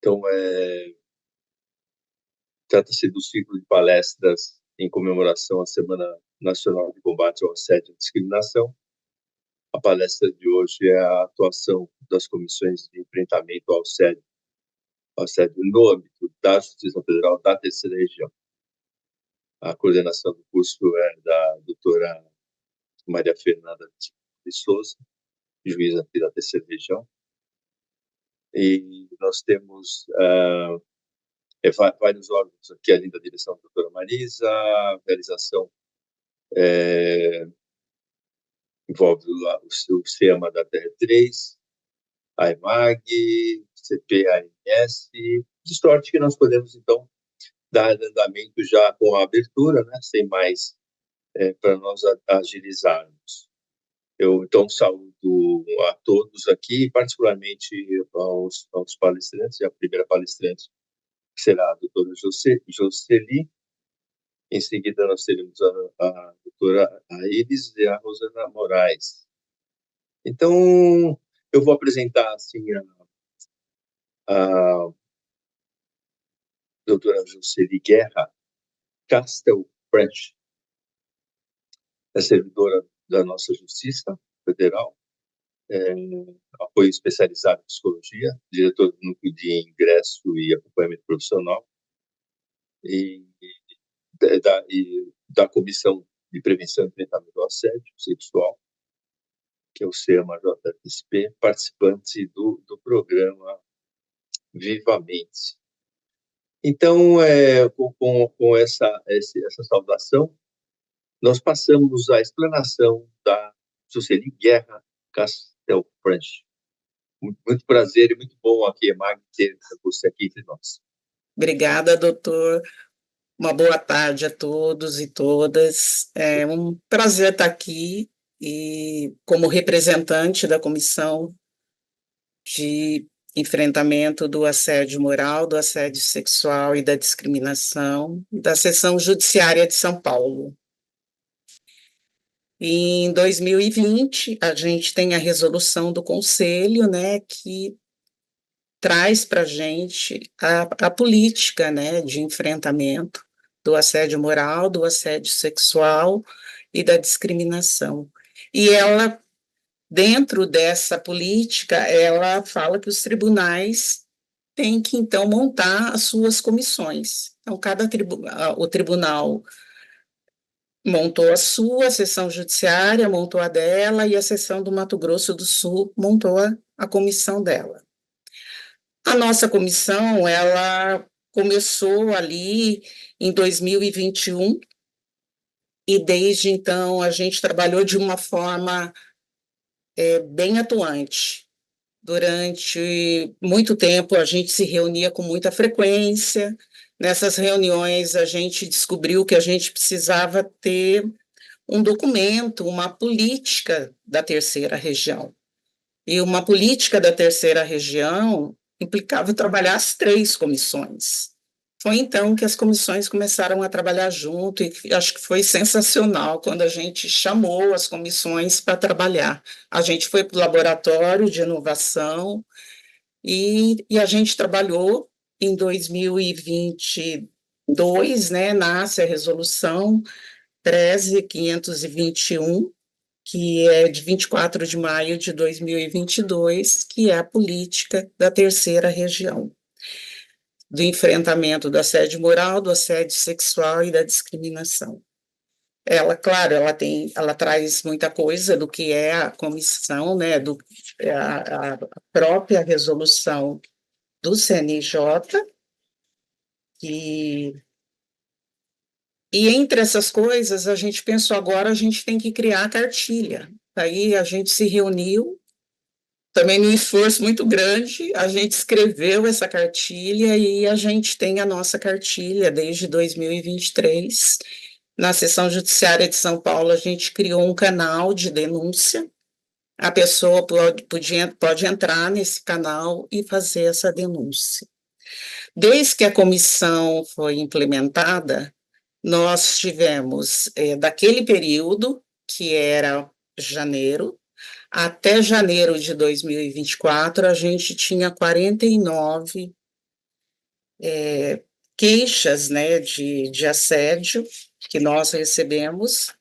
Então, trata-se do ciclo de palestras em comemoração à Semana Nacional de Combate ao Assédio e à Discriminação. A palestra de hoje é a atuação das comissões de enfrentamento ao assédio no âmbito da Justiça Federal da Terceira Região. A coordenação do curso é da doutora Maria Fernanda de Souza, juíza aqui da Terceira Região. E nós temos vários órgãos aqui, além da direção da doutora Marisa. A realização envolve o SEMA da TR3, a EMAG, CPAMS, de sorte que nós podemos, então, dar andamento já com a abertura, né, sem mais, para nós agilizarmos. Eu, então, saúdo a todos aqui, particularmente aos palestrantes. A primeira palestrante será a doutora Jocely. Em seguida, nós teremos a doutora Aires e a Rosana Moraes. Então, eu vou apresentar, assim, a doutora Jocely Guerra Castelfranchi, é servidora da nossa Justiça Federal, apoio especializado em psicologia, diretor do núcleo de ingresso e acompanhamento profissional, e da Comissão de Prevenção e Enfrentamento ao Assédio Sexual, que é o SEMA-JSP, participante do programa Vivamente. Então, com essa saudação, nós passamos à explanação da Jocely Guerra Castelfranchi. Muito prazer e muito bom aqui, Emag, ter você aqui entre nós. Obrigada, doutor. Uma boa tarde a todos e todas. É um prazer estar aqui e como representante da Comissão de Enfrentamento do Assédio Moral, do Assédio Sexual e da Discriminação da Seção Judiciária de São Paulo. Em 2020, a gente tem a resolução do Conselho, né, que traz para a gente a política, né, de enfrentamento do assédio moral, do assédio sexual e da discriminação. E ela, dentro dessa política, ela fala que os tribunais têm que, então, montar as suas comissões. Então, o tribunal montou a sua, a seção judiciária montou a dela, e a seção do Mato Grosso do Sul montou a comissão dela. A nossa comissão, ela começou ali em 2021, e desde então a gente trabalhou de uma forma bem atuante. Durante muito tempo a gente se reunia com muita frequência. Nessas reuniões a gente descobriu que a gente precisava ter um documento, uma política da terceira região. E uma política da terceira região implicava trabalhar as 3 comissões. Foi então que as comissões começaram a trabalhar junto, e acho que foi sensacional quando a gente chamou as comissões para trabalhar. A gente foi para o laboratório de inovação e a gente trabalhou em 2022, né, nasce a resolução 13.521, que é de 24 de maio de 2022, que é a política da terceira região, do enfrentamento do assédio moral, do assédio sexual e da discriminação. Ela, claro, ela traz muita coisa do que é a comissão, né, a própria resolução do CNJ, e entre essas coisas, a gente pensou, agora a gente tem que criar a cartilha. Aí a gente se reuniu, também num esforço muito grande, a gente escreveu essa cartilha e a gente tem a nossa cartilha desde 2023. Na Seção Judiciária de São Paulo, a gente criou um canal de denúncia. A pessoa pode entrar nesse canal e fazer essa denúncia. Desde que a comissão foi implementada, nós tivemos, daquele período, que era janeiro, até janeiro de 2024, a gente tinha 49 queixas, né, de assédio que nós recebemos.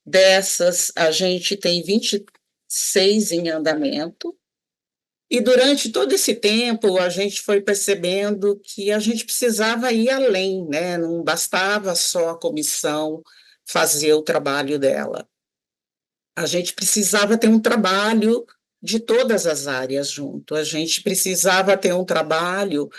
Dessas, a gente tem 26 em andamento. E durante todo esse tempo, a gente foi percebendo que a gente precisava ir além, né? Não bastava só a comissão fazer o trabalho dela. A gente precisava ter um trabalho de todas as áreas junto. A gente precisava ter um trabalho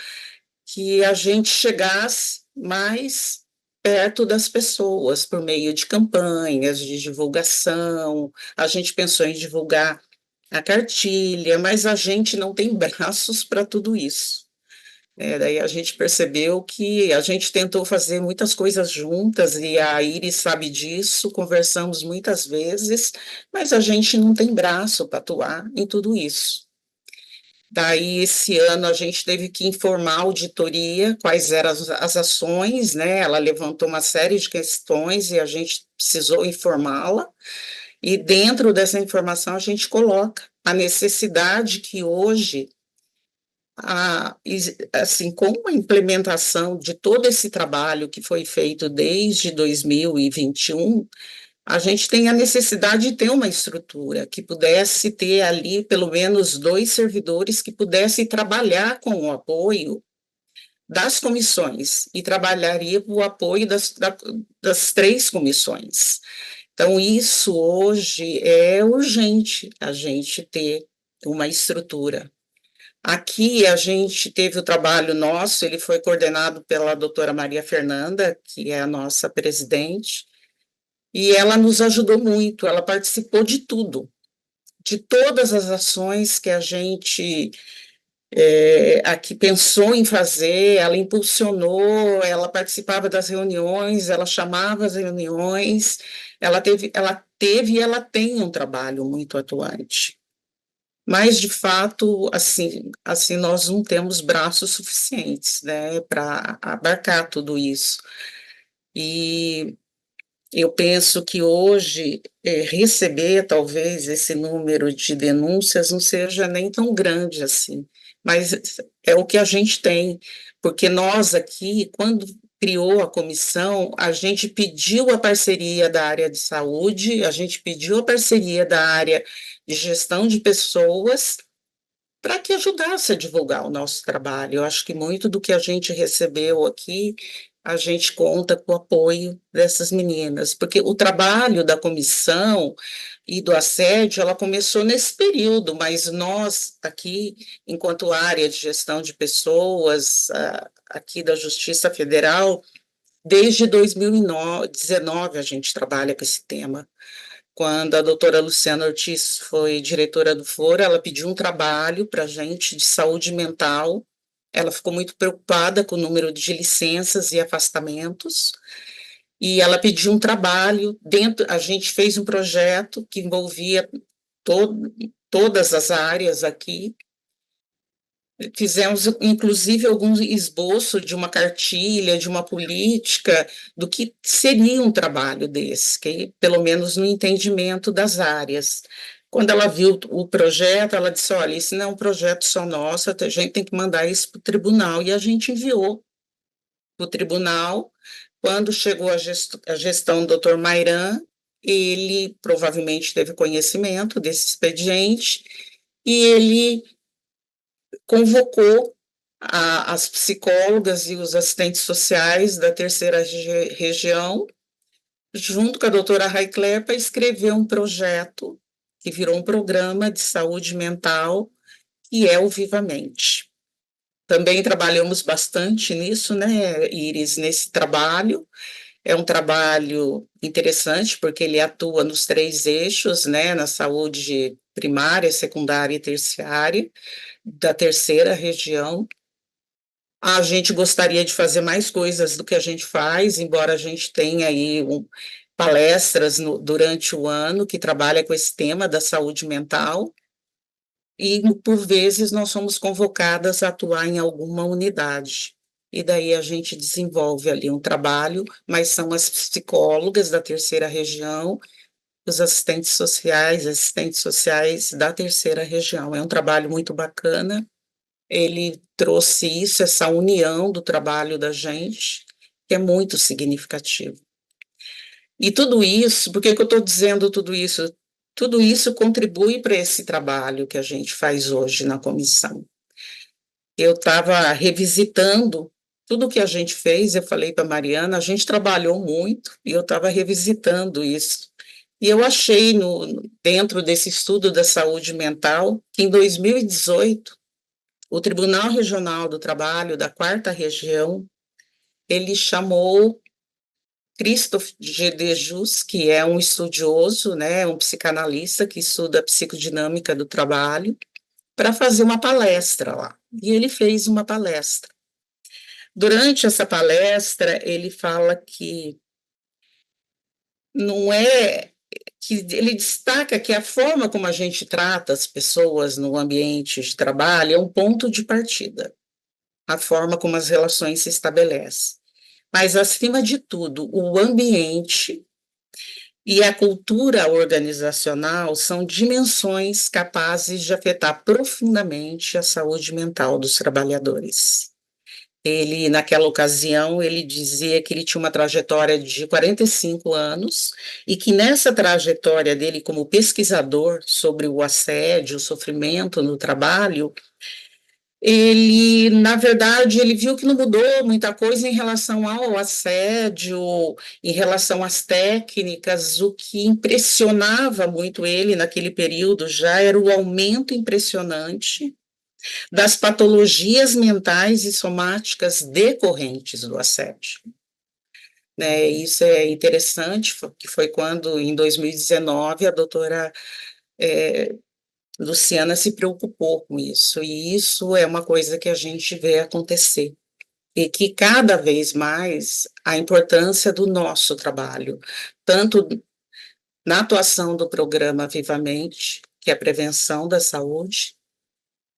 que a gente chegasse mais perto das pessoas por meio de campanhas de divulgação. A gente pensou em divulgar a cartilha, mas a gente não tem braços para tudo isso. Daí a gente percebeu que a gente tentou fazer muitas coisas juntas, e a Iris sabe disso, conversamos muitas vezes, mas a gente não tem braço para atuar em tudo isso. Daí, esse ano, a gente teve que informar a auditoria quais eram as ações, né? Ela levantou uma série de questões e a gente precisou informá-la, e dentro dessa informação a gente coloca a necessidade que hoje, assim, com a implementação de todo esse trabalho que foi feito desde 2021, a gente tem a necessidade de ter uma estrutura que pudesse ter ali pelo menos 2 servidores que pudessem trabalhar com o apoio das comissões e trabalharia com o apoio das 3 comissões. Então, isso hoje é urgente, a gente ter uma estrutura. Aqui a gente teve o trabalho nosso, ele foi coordenado pela doutora Maria Fernanda, que é a nossa presidente, e ela nos ajudou muito, ela participou de tudo, de todas as ações que a gente aqui pensou em fazer, ela impulsionou, ela participava das reuniões, ela chamava as reuniões, ela teve e ela tem um trabalho muito atuante. Mas, de fato, assim nós não temos braços suficientes, né, para abarcar tudo isso. E eu penso que hoje receber talvez esse número de denúncias não seja nem tão grande assim, mas é o que a gente tem, porque nós aqui, quando criou a comissão, a gente pediu a parceria da área de saúde, a gente pediu a parceria da área de gestão de pessoas para que ajudasse a divulgar o nosso trabalho. Eu acho que muito do que a gente recebeu aqui, a gente conta com o apoio dessas meninas, porque o trabalho da comissão e do assédio, ela começou nesse período, mas nós aqui, enquanto área de gestão de pessoas, aqui da Justiça Federal, desde 2019 a gente trabalha com esse tema. Quando a doutora Luciana Ortiz foi diretora do Foro, ela pediu um trabalho para a gente de saúde mental. Ela ficou muito preocupada com o número de licenças e afastamentos, e ela pediu um trabalho dentro. A gente fez um projeto que envolvia todas as áreas aqui. Fizemos, inclusive, algum esboço de uma cartilha, de uma política, do que seria um trabalho desse, que, pelo menos no entendimento das áreas. Quando ela viu o projeto, ela disse: olha, isso não é um projeto só nosso, a gente tem que mandar isso para o tribunal. E a gente enviou para o tribunal. Quando chegou a gestão do doutor Mairan, ele provavelmente teve conhecimento desse expediente, e ele convocou as psicólogas e os assistentes sociais da terceira região, junto com a doutora Raicler, para escrever um projeto que virou um programa de saúde mental, que é o Vivamente. Também trabalhamos bastante nisso, né, Iris, nesse trabalho. É um trabalho interessante, porque ele atua nos 3 eixos, né, na saúde primária, secundária e terciária, da terceira região. A gente gostaria de fazer mais coisas do que a gente faz, embora a gente tenha aí palestras durante o ano que trabalha com esse tema da saúde mental, e por vezes nós somos convocadas a atuar em alguma unidade. E daí a gente desenvolve ali um trabalho, mas são as psicólogas da terceira região, os assistentes sociais da terceira região. É um trabalho muito bacana. ele trouxe isso, essa união do trabalho da gente, que é muito significativo. E tudo isso, por que que eu estou dizendo tudo isso? Tudo isso contribui para esse trabalho que a gente faz hoje na comissão. Eu estava revisitando tudo que a gente fez, eu falei para a Mariana, a gente trabalhou muito e eu estava revisitando isso. E eu achei, dentro desse estudo da saúde mental, que em 2018, o Tribunal Regional do Trabalho da Quarta Região, ele chamou Christophe de Jus, que é um estudioso, né, um psicanalista que estuda a psicodinâmica do trabalho, para fazer uma palestra lá. E ele fez uma palestra. Durante essa palestra, ele fala que não é que ele destaca que a forma como a gente trata as pessoas no ambiente de trabalho é um ponto de partida, a forma como as relações se estabelecem. Mas, acima de tudo, o ambiente e a cultura organizacional são dimensões capazes de afetar profundamente a saúde mental dos trabalhadores. Ele, naquela ocasião, ele dizia que ele tinha uma trajetória de 45 anos e que nessa trajetória dele como pesquisador sobre o assédio, o sofrimento no trabalho, ele, na verdade, ele viu que não mudou muita coisa em relação ao assédio, em relação às técnicas. O que impressionava muito ele naquele período já era o aumento impressionante das patologias mentais e somáticas decorrentes do assédio. Né, isso é interessante, que foi quando, em 2019, a doutora Luciana se preocupou com isso, e isso é uma coisa que a gente vê acontecer, e que cada vez mais a importância do nosso trabalho, tanto na atuação do programa Vivamente, que é a prevenção da saúde,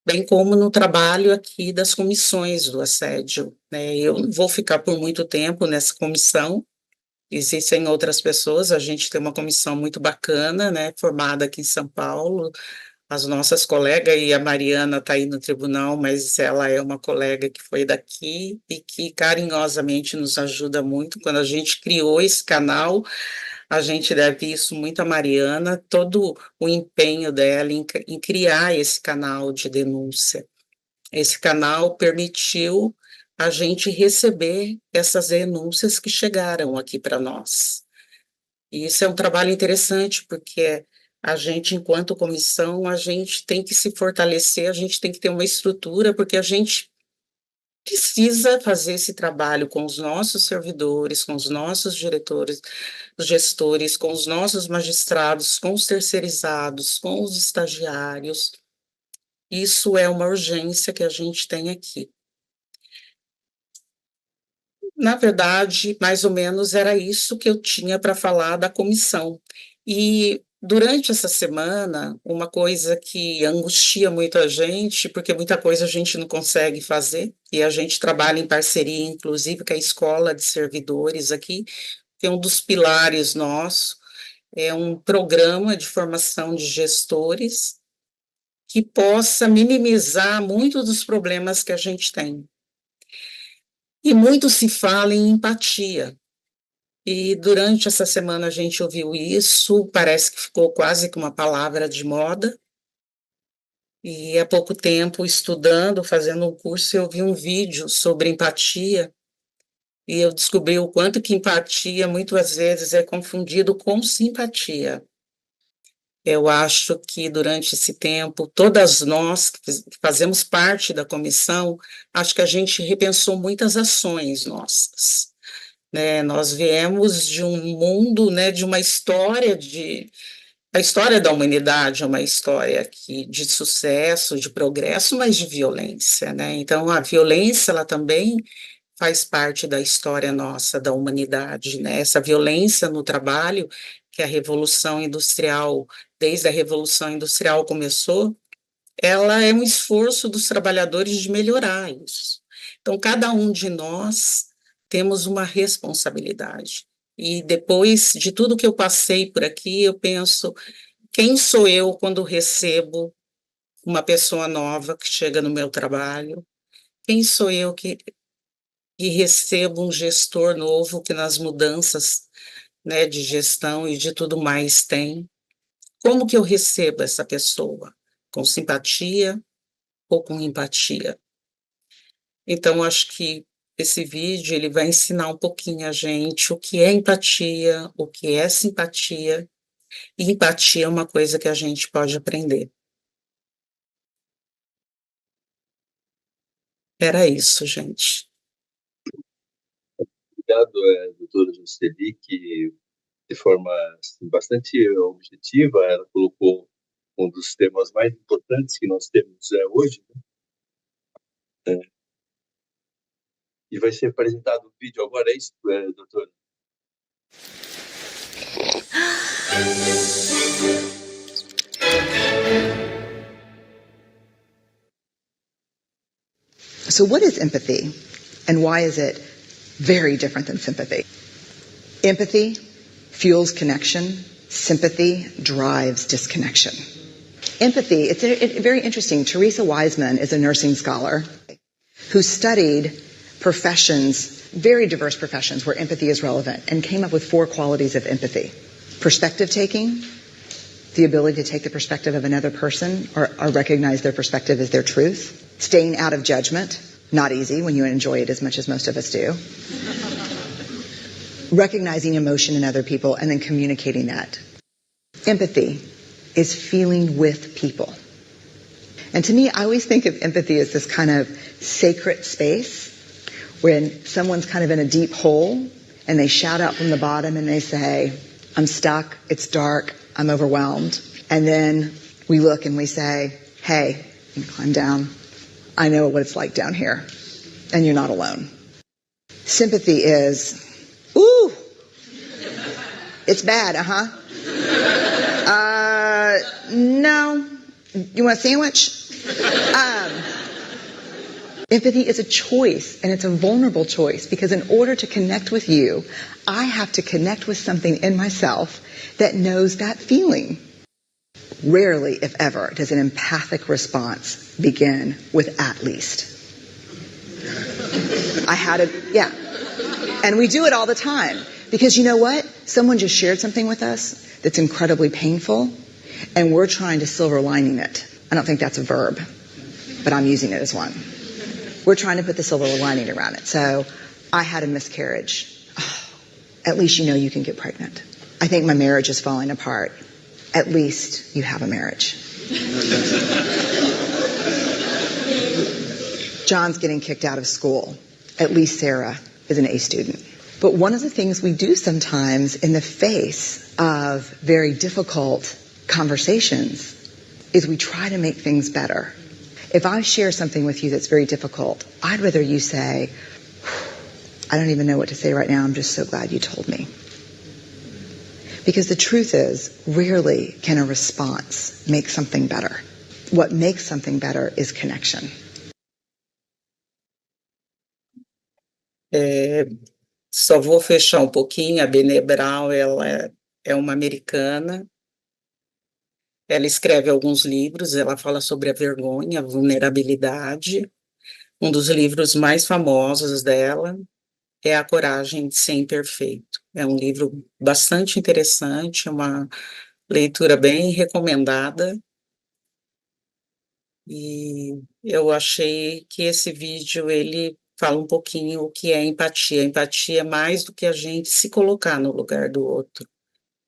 bem como no trabalho aqui das comissões do assédio, né? Eu não vou ficar por muito tempo nessa comissão, existem outras pessoas, a gente tem uma comissão muito bacana, né, formada aqui em São Paulo, as nossas colegas, e a Mariana está aí no tribunal, mas ela é uma colega que foi daqui e que carinhosamente nos ajuda muito. Quando a gente criou esse canal, a gente deve isso muito à Mariana, todo o empenho dela em criar esse canal de denúncia. Esse canal permitiu a gente receber essas denúncias que chegaram aqui para nós. E isso é um trabalho interessante, porque a gente, enquanto comissão, a gente tem que se fortalecer, a gente tem que ter uma estrutura, porque a gente precisa fazer esse trabalho com os nossos servidores, com os nossos diretores, gestores, com os nossos magistrados, com os terceirizados, com os estagiários. Isso é uma urgência que a gente tem aqui. Na verdade, mais ou menos era isso que eu tinha para falar da comissão. E durante essa semana, uma coisa que angustia muito a gente, porque muita coisa a gente não consegue fazer, e a gente trabalha em parceria, inclusive, com a Escola de Servidores aqui, que é um dos pilares nossos, é um programa de formação de gestores que possa minimizar muitos dos problemas que a gente tem. E muito se fala em empatia. E durante essa semana a gente ouviu isso, parece que ficou quase que uma palavra de moda. E há pouco tempo, estudando, fazendo um curso, eu vi um vídeo sobre empatia, e eu descobri o quanto que empatia muitas vezes é confundido com simpatia. Eu acho que durante esse tempo, todas nós que fazemos parte da comissão, acho que a gente repensou muitas ações nossas. Né? Nós viemos de um mundo, né, de uma história a história da humanidade é uma história de sucesso, de progresso, mas de violência, né? Então, a violência, ela também faz parte da história nossa, da humanidade, né? Essa violência no trabalho, que a Revolução Industrial, desde a Revolução Industrial começou, ela é um esforço dos trabalhadores de melhorar isso. Então, cada um de nós temos uma responsabilidade. E depois de tudo que eu passei por aqui, eu penso, quem sou eu quando recebo uma pessoa nova que chega no meu trabalho? Quem sou eu que recebo um gestor novo que nas mudanças, né, de gestão e de tudo mais tem? Como que eu recebo essa pessoa? Com simpatia ou com empatia? Então, acho que esse vídeo ele vai ensinar um pouquinho a gente o que é empatia, o que é simpatia, e empatia é uma coisa que a gente pode aprender. Era isso, gente. Obrigado, doutora Jocely, que de forma assim, bastante objetiva, ela colocou um dos temas mais importantes que nós temos hoje, né? E vai ser apresentado o vídeo agora, é isso, doutora? So what is empathy, and why is it very different than sympathy? Empathy fuels connection. Sympathy drives disconnection. Empathy, it's very interesting. Teresa Wiseman is a nursing scholar who studied professions, very diverse professions where empathy is relevant, and came up with 4 qualities of empathy. Perspective taking, the ability to take the perspective of another person or recognize their perspective as their truth. Staying out of judgment, not easy when you enjoy it as much as most of us do. Recognizing emotion in other people and then communicating that. Empathy is feeling with people. And to me, I always think of empathy as this kind of sacred space when someone's kind of in a deep hole and they shout out from the bottom and they say, I'm stuck, it's dark, I'm overwhelmed. And then we look and we say, hey, you climb down. I know what it's like down here. And you're not alone. Sympathy is, ooh, it's bad, no. You want a sandwich? Empathy is a choice, and it's a vulnerable choice, because in order to connect with you, I have to connect with something in myself that knows that feeling. Rarely, if ever, does an empathic response begin with at least. Yeah. And we do it all the time. Because you know what? Someone just shared something with us that's incredibly painful, and we're trying to silver lining it. I don't think that's a verb, but I'm using it as one. We're trying to put the silver lining around it. So, I had a miscarriage. Oh, at least you know you can get pregnant. I think my marriage is falling apart. At least you have a marriage. John's getting kicked out of school. At least Sarah is an A student. But one of the things we do sometimes in the face of very difficult conversations is we try to make things better. If I share something with you that's very difficult, I'd rather you say, I don't even know what to say right now, I'm just so glad you told me. Because the truth is, rarely can a response make something better. What makes something better is connection. Só vou fechar um pouquinho. A Brené Brown, ela é uma americana. Ela escreve alguns livros, ela fala sobre a vergonha, a vulnerabilidade. Um dos livros mais famosos dela é A Coragem de Ser Imperfeito. É um livro bastante interessante, uma leitura bem recomendada. E eu achei que esse vídeo, ele fala um pouquinho o que é empatia. Empatia é mais do que a gente se colocar no lugar do outro.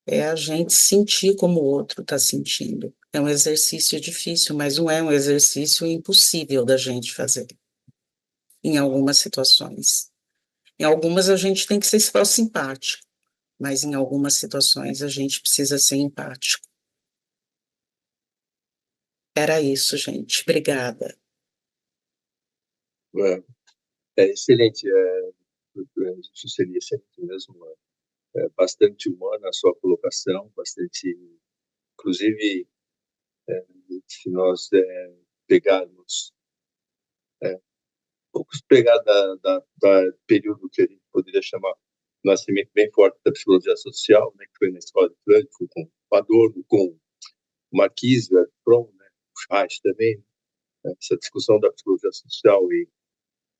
É a gente sentir como o outro está sentindo. É um exercício difícil, mas não é um exercício impossível da gente fazer, em algumas situações. Em algumas a gente tem que ser só simpático, mas em algumas situações a gente precisa ser empático. Era isso, gente. Obrigada. Excelente, Suceli, sempre mesmo bastante humana a sua colocação, bastante, inclusive, se nós pegarmos poucos pegar da período que a gente poderia chamar um nascimento bem forte da psicologia social, né, que foi na escola de Frankfurt, com Adorno, com Marquise, Fromm, né, Reich também, né? Essa discussão da psicologia social e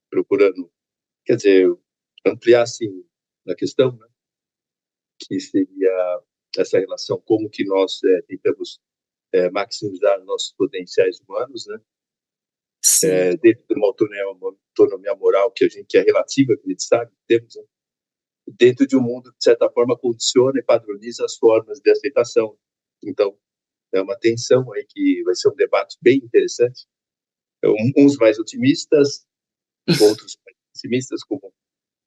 procurando, quer dizer, ampliar, assim, a questão, né? Que seria essa relação, como que nós tentamos maximizar nossos potenciais humanos, né? Sim, Dentro de uma autonomia moral que é relativa, que a gente sabe que temos, né? Dentro de um mundo que, de certa forma, condiciona e padroniza as formas de aceitação. Então, é uma tensão aí que vai ser um debate bem interessante. Uns mais otimistas, outros mais pessimistas, como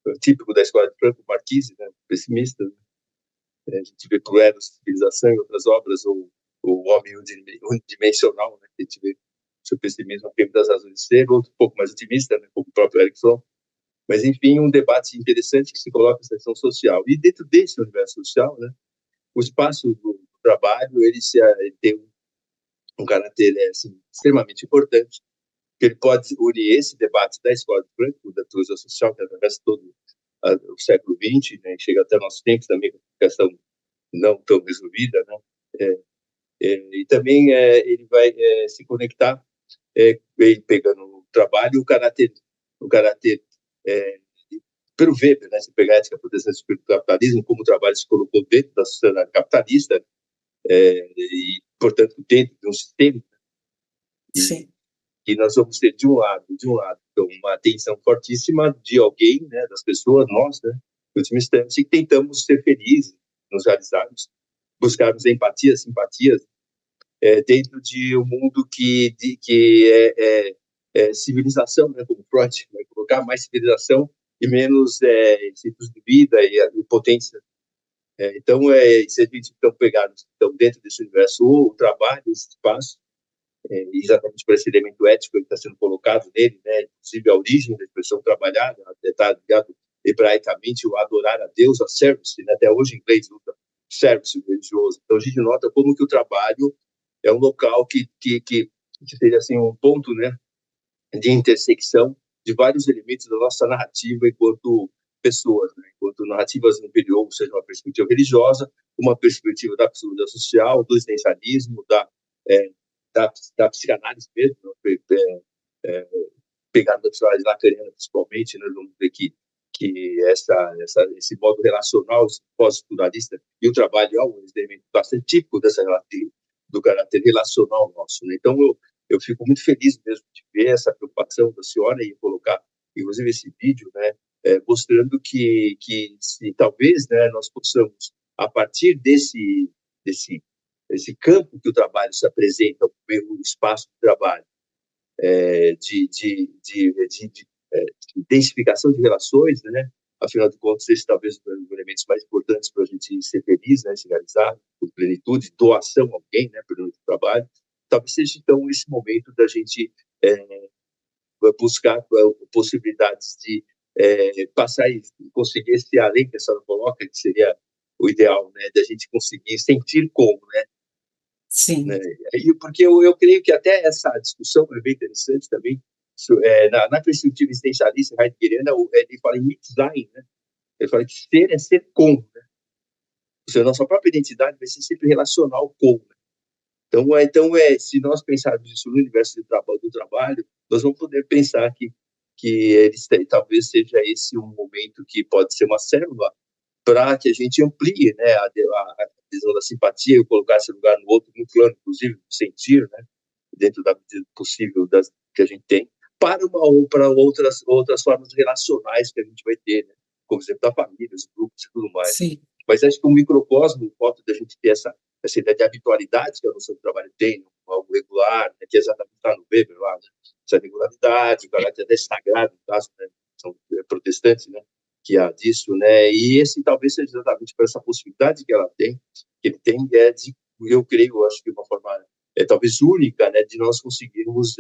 o típico da escola de Franco Marquise, né? Pessimista. A gente vê Cruella, Civilização e outras obras, ou o Homem Unidimensional, né? Que a gente vê seu pessimismo a tempo das razões de ser, outro um pouco mais otimista, né? Como o próprio Eric Fromm. Mas, enfim, um debate interessante que se coloca na questão social. E dentro desse universo social, né? O espaço do trabalho, ele tem um caráter assim, extremamente importante, que ele pode unir esse debate da escola de Frankfurt, da filosofia social, que atravessa todo o século XX, né, chega até nossos tempos também, com a questão não tão resolvida, né, e também ele vai se conectar, pegando o trabalho, o caráter pelo Weber, né, se pegar a ética protestante do capitalismo, como o trabalho se colocou dentro da sociedade capitalista, e, portanto, dentro de um sistema, sim. e nós vamos ter, de um lado, então, uma atenção fortíssima de alguém, né, das pessoas, nós, né, em última instância, e tentamos ser felizes, nos realizarmos, buscarmos empatia, simpatias, dentro de um mundo que é civilização, né, como Freud vai colocar, mais civilização e menos ciclos de vida e potência. Então, se a gente então pegar então, dentro desse universo o trabalho, esse espaço, exatamente por esse elemento ético que está sendo colocado nele, né? Inclusive a origem da expressão trabalhar, está ligado hebraicamente o adorar a Deus, a service, né? Até hoje em inglês usa service religioso. Então a gente nota como que o trabalho é um local que seria assim um ponto, né, de intersecção de vários elementos da nossa narrativa enquanto pessoas, né? Enquanto narrativas inferiores, seja uma perspectiva religiosa, uma perspectiva da psicologia social, do existencialismo, é, da psicanálise mesmo, né? Pegada da psicanálise lacaniana, principalmente, né? Vamos ver que esse modo relacional pós-estruturalista e o trabalho é um elemento bastante típico do caráter relacional nosso, né? Então, eu fico muito feliz mesmo de ver essa preocupação da senhora e colocar, inclusive, esse vídeo, né, mostrando que se talvez, né, nós possamos, a partir desse campo que o trabalho se apresenta, o espaço de trabalho, de intensificação de relações, né? Afinal de contas, esse talvez é um dos elementos mais importantes para a gente ser feliz, né? Se realizar com plenitude, doação a alguém, né? Pelo trabalho. Talvez seja, então, esse momento da gente buscar possibilidades de passar e conseguir esse além que a senhora coloca, que seria o ideal, né? Da gente conseguir sentir como, né? Sim. Porque eu creio que até essa discussão é bem interessante também, na perspectiva existencialista heideggeriana, ele fala em Mitsein, né? Ele fala que ser é ser com, né? Ou seja, a nossa própria identidade vai ser sempre relacional com, né? Então, se nós pensarmos isso no universo do trabalho, nós vamos poder pensar que talvez seja esse um momento que pode ser uma célula para que a gente amplie, né, a visão da simpatia e colocar esse lugar no outro, no plano, inclusive, do sentir, né, dentro da medida possível que a gente tem, para outras formas relacionais que a gente vai ter, né, como exemplo da família, os grupos e tudo mais. Sim. Mas acho que o microcosmo, o fato da gente ter essa ideia de habitualidade que a noção do trabalho tem, algo regular, né, que é exatamente está no Weber lá, né, essa regularidade, o caráter até sagrado, no caso, né, são protestantes, né, que há disso, né, e esse talvez seja exatamente por essa possibilidade que ele tem, eu creio, acho que uma forma talvez única, né, de nós conseguirmos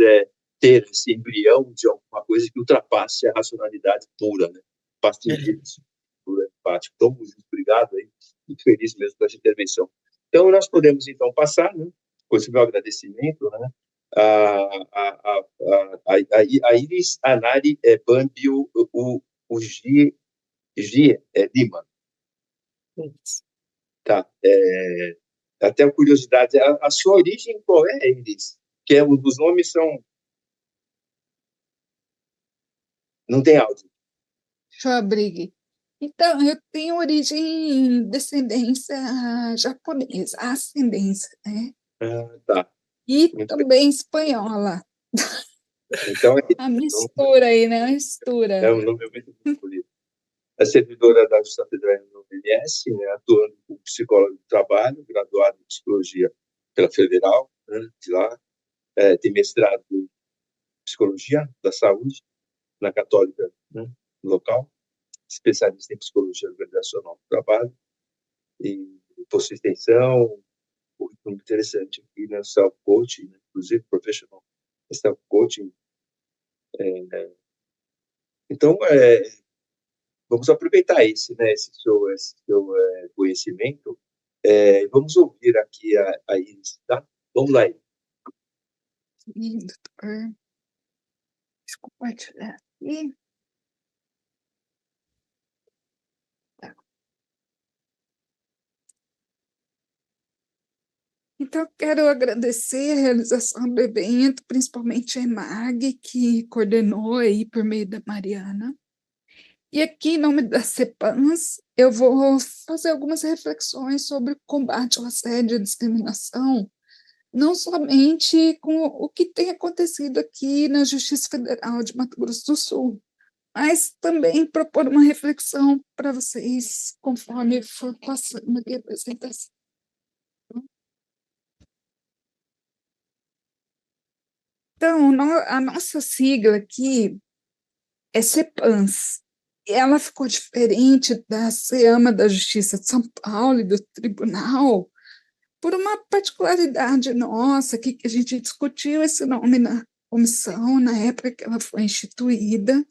ter esse embrião de alguma coisa que ultrapasse a racionalidade pura, né, paciente, pura, empático. Então, muito obrigado aí, muito feliz mesmo com essa intervenção. Então, nós podemos, então, passar, né, com esse meu agradecimento, né, a Iris Anari Bambio, o G Lima. Tá. Até a curiosidade, a sua origem qual é, Iris? que os nomes são... Não tem áudio. Joabrig. Então, eu tenho origem, descendência japonesa, ascendência, né? Tá. E Muito também espanhola. Então, A mistura aí, né? A mistura. um nome muito bonito. É servidora da Justiça Federal no OMS, né, atuando como psicóloga do trabalho, graduada em psicologia pela Federal, né, de lá. Tem mestrado em psicologia da saúde na Católica, né, local, especialista em psicologia organizacional do trabalho e possui extensão, currículo interessante aqui, né, self-coaching, né, inclusive professional self-coaching. Então, vamos aproveitar esse seu conhecimento. Vamos ouvir aqui a Iris, tá? Vamos lá, Iris. Sim, doutor. Deixa eu compartilhar aqui. Tá. Então, quero agradecer a realização do evento, principalmente a EMAG, que coordenou aí por meio da Mariana. E aqui, em nome da CEPANS, eu vou fazer algumas reflexões sobre o combate ao assédio e à discriminação, não somente com o que tem acontecido aqui na Justiça Federal de Mato Grosso do Sul, mas também propor uma reflexão para vocês, conforme for passando aqui a apresentação. Então, a nossa sigla aqui é CEPANS. E ela ficou diferente da CEAMA da Justiça de São Paulo e do Tribunal por uma particularidade nossa, que a gente discutiu esse nome na comissão, na época que ela foi instituída,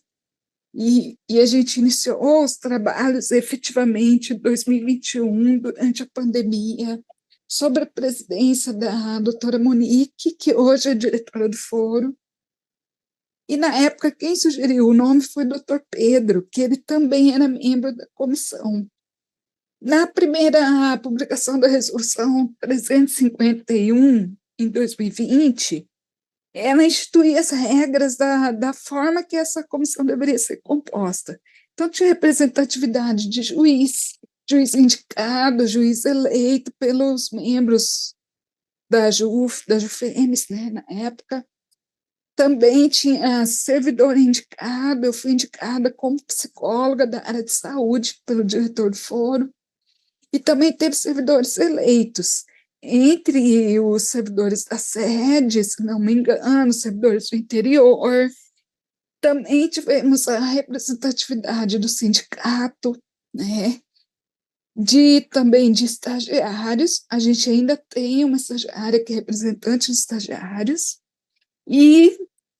e a gente iniciou os trabalhos efetivamente em 2021, durante a pandemia, sob a presidência da doutora Monique, que hoje é diretora do foro. E, na época, quem sugeriu o nome foi o doutor Pedro, que ele também era membro da comissão. Na primeira publicação da Resolução 351, em 2020, ela instituía as regras da forma que essa comissão deveria ser composta. Então, tinha representatividade de juiz indicado, juiz eleito pelos membros da JUFEMES, né, na época. Também tinha servidor indicado, eu fui indicada como psicóloga da área de saúde pelo diretor do foro, e também teve servidores eleitos. Entre os servidores da sede, se não me engano, servidores do interior, também tivemos a representatividade do sindicato, né? Também de estagiários, a gente ainda tem uma estagiária que é representante dos estagiários, e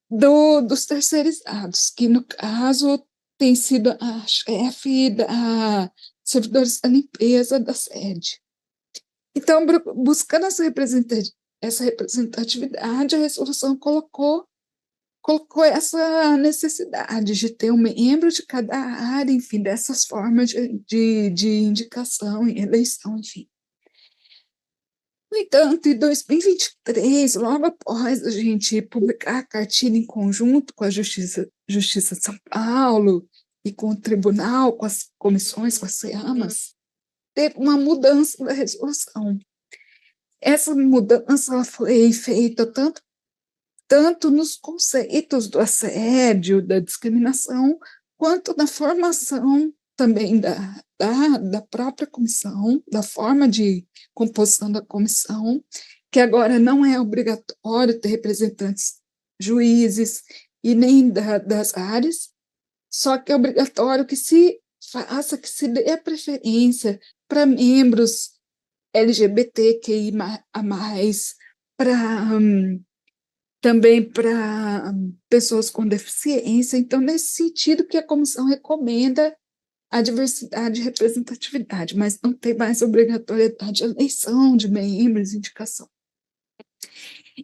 dos terceirizados, que no caso tem sido a chefe da servidores da limpeza da sede. Então, buscando essa representatividade, a resolução colocou essa necessidade de ter um membro de cada área, enfim, dessas formas de indicação e eleição, enfim. No entanto, em 2023, logo após a gente publicar a cartilha em conjunto com a Justiça de São Paulo e com o Tribunal, com as comissões, com as CEAMAS, teve uma mudança da resolução. Essa mudança ela foi feita tanto nos conceitos do assédio, da discriminação, quanto na formação também da própria comissão, da forma de composição da comissão, que agora não é obrigatório ter representantes juízes e nem das áreas, só que é obrigatório que se dê a preferência para membros LGBTQI+, também para pessoas com deficiência. Então, nesse sentido que a comissão recomenda a diversidade e representatividade, mas não tem mais obrigatoriedade de eleição de membros, indicação.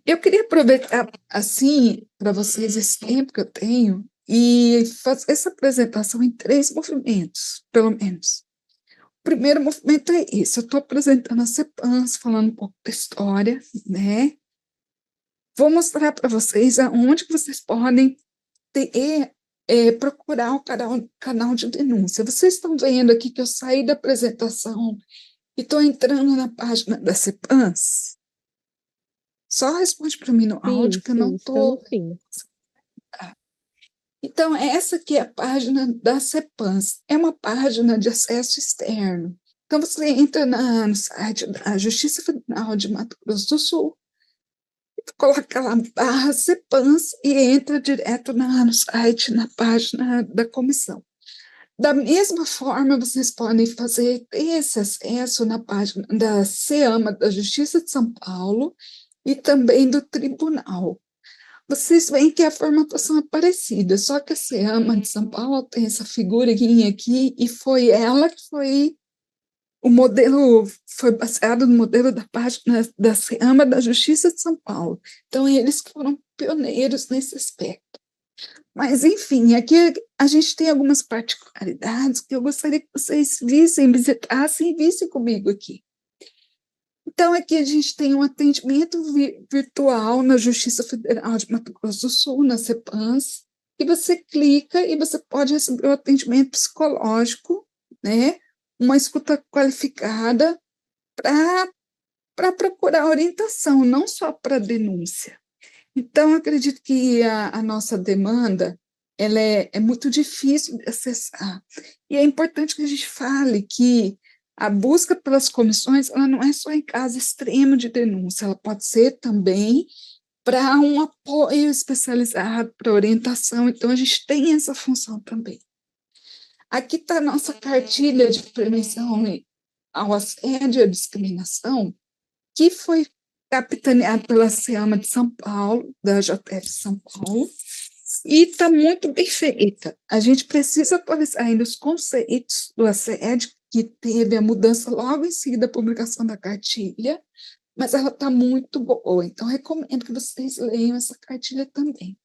Eu queria aproveitar, assim, para vocês esse tempo que eu tenho e fazer essa apresentação em 3 movimentos, pelo menos. O primeiro movimento é esse, eu estou apresentando a CEPANS, falando um pouco da história, né? Vou mostrar para vocês aonde que vocês podem procurar o canal de denúncia. Vocês estão vendo aqui que eu saí da apresentação e estou entrando na página da CEPANS? Só responde para mim no áudio que eu não estou. Então, essa aqui é a página da CEPANS. É uma página de acesso externo. Então, você entra no site da Justiça Federal de Mato Grosso do Sul, coloca lá /CEPANS e entra direto no site, na página da comissão. Da mesma forma, vocês podem ter esse acesso na página da CEAMA, da Justiça de São Paulo, e também do tribunal. Vocês veem que a formatação é parecida, só que a CEAMA de São Paulo tem essa figurinha aqui, e foi ela que foi o modelo, foi baseado no modelo da página da CEAMA da Justiça de São Paulo. Então, eles foram pioneiros nesse aspecto. Mas, enfim, aqui a gente tem algumas particularidades que eu gostaria que vocês vissem, visitassem e vissem comigo aqui. Então, aqui a gente tem um atendimento virtual na Justiça Federal de Mato Grosso do Sul, na CEPANS, e você clica e você pode receber o atendimento psicológico, né? Uma escuta qualificada para procurar orientação, não só para denúncia. Então, eu acredito que a nossa demanda ela é muito difícil de acessar. E é importante que a gente fale que a busca pelas comissões ela não é só em caso extremo de denúncia, ela pode ser também para um apoio especializado, para orientação. Então, a gente tem essa função também. Aqui está a nossa cartilha de prevenção ao assédio e à discriminação, que foi capitaneada pela CEAMA de São Paulo, da JF São Paulo, e está muito bem feita. A gente precisa atualizar ainda os conceitos do assédio, que teve a mudança logo em seguida da publicação da cartilha, mas ela está muito boa, então recomendo que vocês leiam essa cartilha também.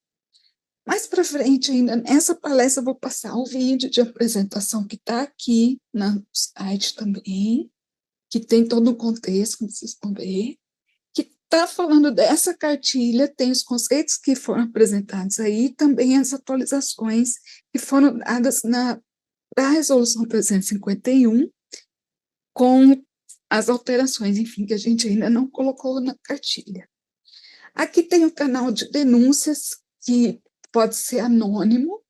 Mais para frente, ainda nessa palestra, eu vou passar o vídeo de apresentação que está aqui no site também, que tem todo o contexto, como vocês vão ver, que está falando dessa cartilha, tem os conceitos que foram apresentados aí, também as atualizações que foram dadas na Resolução 351, com as alterações, enfim, que a gente ainda não colocou na cartilha. Aqui tem o canal de denúncias, que pode ser anônimo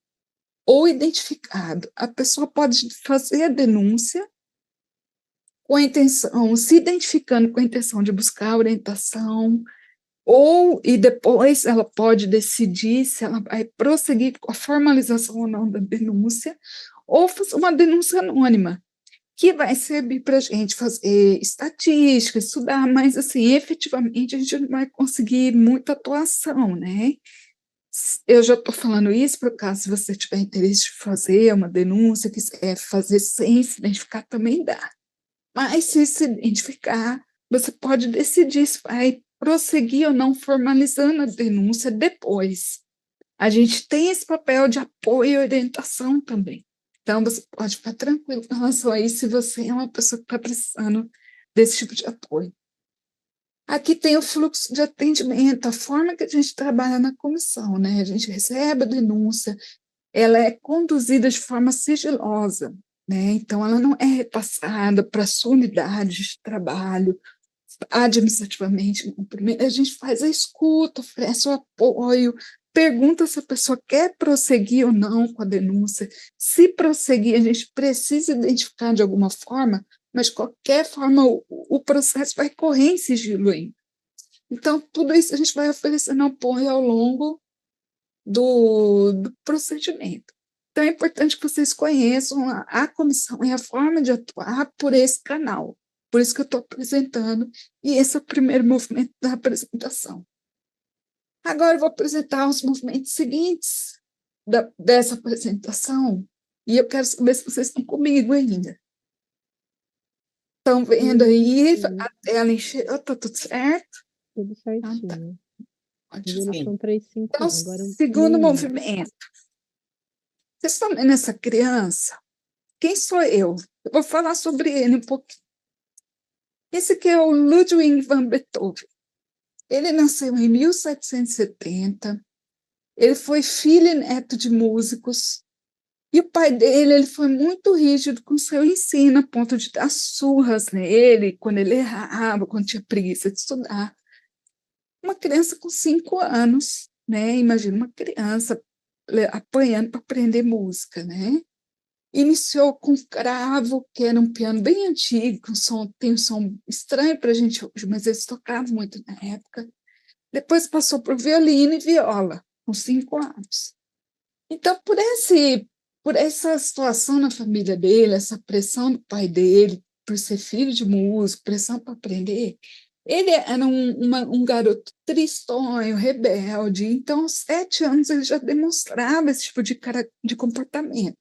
ou identificado. A pessoa pode fazer a denúncia com a intenção, se identificando com a intenção de buscar orientação, e depois ela pode decidir se ela vai prosseguir com a formalização ou não da denúncia, ou fazer uma denúncia anônima, que vai servir para a gente fazer estatística, estudar, mas, assim, efetivamente, a gente não vai conseguir muita atuação, né? Eu já estou falando isso para caso se você tiver interesse de fazer uma denúncia, quiser fazer sem se identificar, também dá. Mas se identificar, você pode decidir se vai prosseguir ou não formalizando a denúncia depois. A gente tem esse papel de apoio e orientação também. Então, você pode ficar tranquilo em relação a isso se você é uma pessoa que está precisando desse tipo de apoio. Aqui tem o fluxo de atendimento, a forma que a gente trabalha na comissão, né? A gente recebe a denúncia, ela é conduzida de forma sigilosa, né? Então, ela não é repassada para a sua unidade de trabalho, administrativamente. Primeiro, a gente faz a escuta, oferece o apoio, pergunta se a pessoa quer prosseguir ou não com a denúncia. Se prosseguir, a gente precisa identificar de alguma forma, mas, de qualquer forma, o processo vai correr em sigilo ainda. Então, tudo isso a gente vai oferecendo apoio ao longo do procedimento. Então, é importante que vocês conheçam a comissão e a forma de atuar por esse canal. Por isso que eu estou apresentando, e esse é o primeiro movimento da apresentação. Agora eu vou apresentar os movimentos seguintes dessa apresentação, e eu quero saber se vocês estão comigo ainda. Estão vendo aí? A tela encheu, está tudo certo? Tudo certinho. Ótimo. 351. Então, Agora segundo movimento. Vocês estão vendo essa criança? Quem sou eu? Eu vou falar sobre ele um pouquinho. Esse aqui é o Ludwig van Beethoven. Ele nasceu em 1770, ele foi filho e neto de músicos, e o pai dele ele foi muito rígido com seu ensino, a ponto de dar surras nele quando ele errava, quando tinha preguiça de estudar. Uma criança com 5 anos, né? Imagina uma criança apanhando para aprender música, né? Iniciou com cravo, que era um piano bem antigo, tem um som estranho para a gente hoje, mas eles tocavam muito na época. Depois passou por violino e viola, com 5 anos. Então, por essa situação na família dele, essa pressão do pai dele, por ser filho de músico, pressão para aprender, ele era um garoto tristonho, rebelde. Então, aos 7 anos, ele já demonstrava esse tipo de comportamento.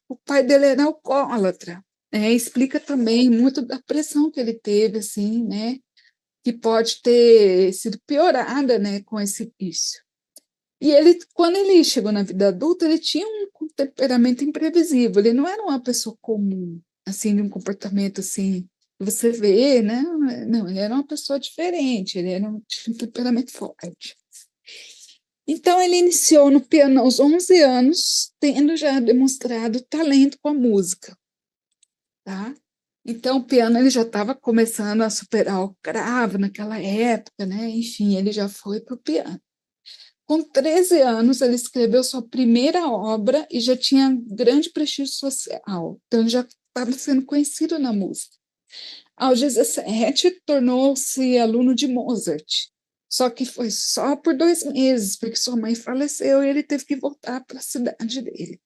O pai dele era alcoólatra, né? Explica também muito da pressão que ele teve, assim, né? Que pode ter sido piorada, né, com esse vício. E ele, quando ele chegou na vida adulta, ele tinha um temperamento imprevisível. Ele não era uma pessoa comum, assim, de um comportamento assim que você vê, né? Não, ele era uma pessoa diferente. Tinha um temperamento forte. Então, ele iniciou no piano aos 11 anos, tendo já demonstrado talento com a música, tá? Então, o piano ele já estava começando a superar o cravo naquela época, né? Enfim, ele já foi para o piano. Com 13 anos, ele escreveu sua primeira obra e já tinha grande prestígio social. Então, ele já estava sendo conhecido na música. Aos 17, tornou-se aluno de Mozart. Só que foi só por 2 meses, porque sua mãe faleceu e ele teve que voltar para a cidade dele.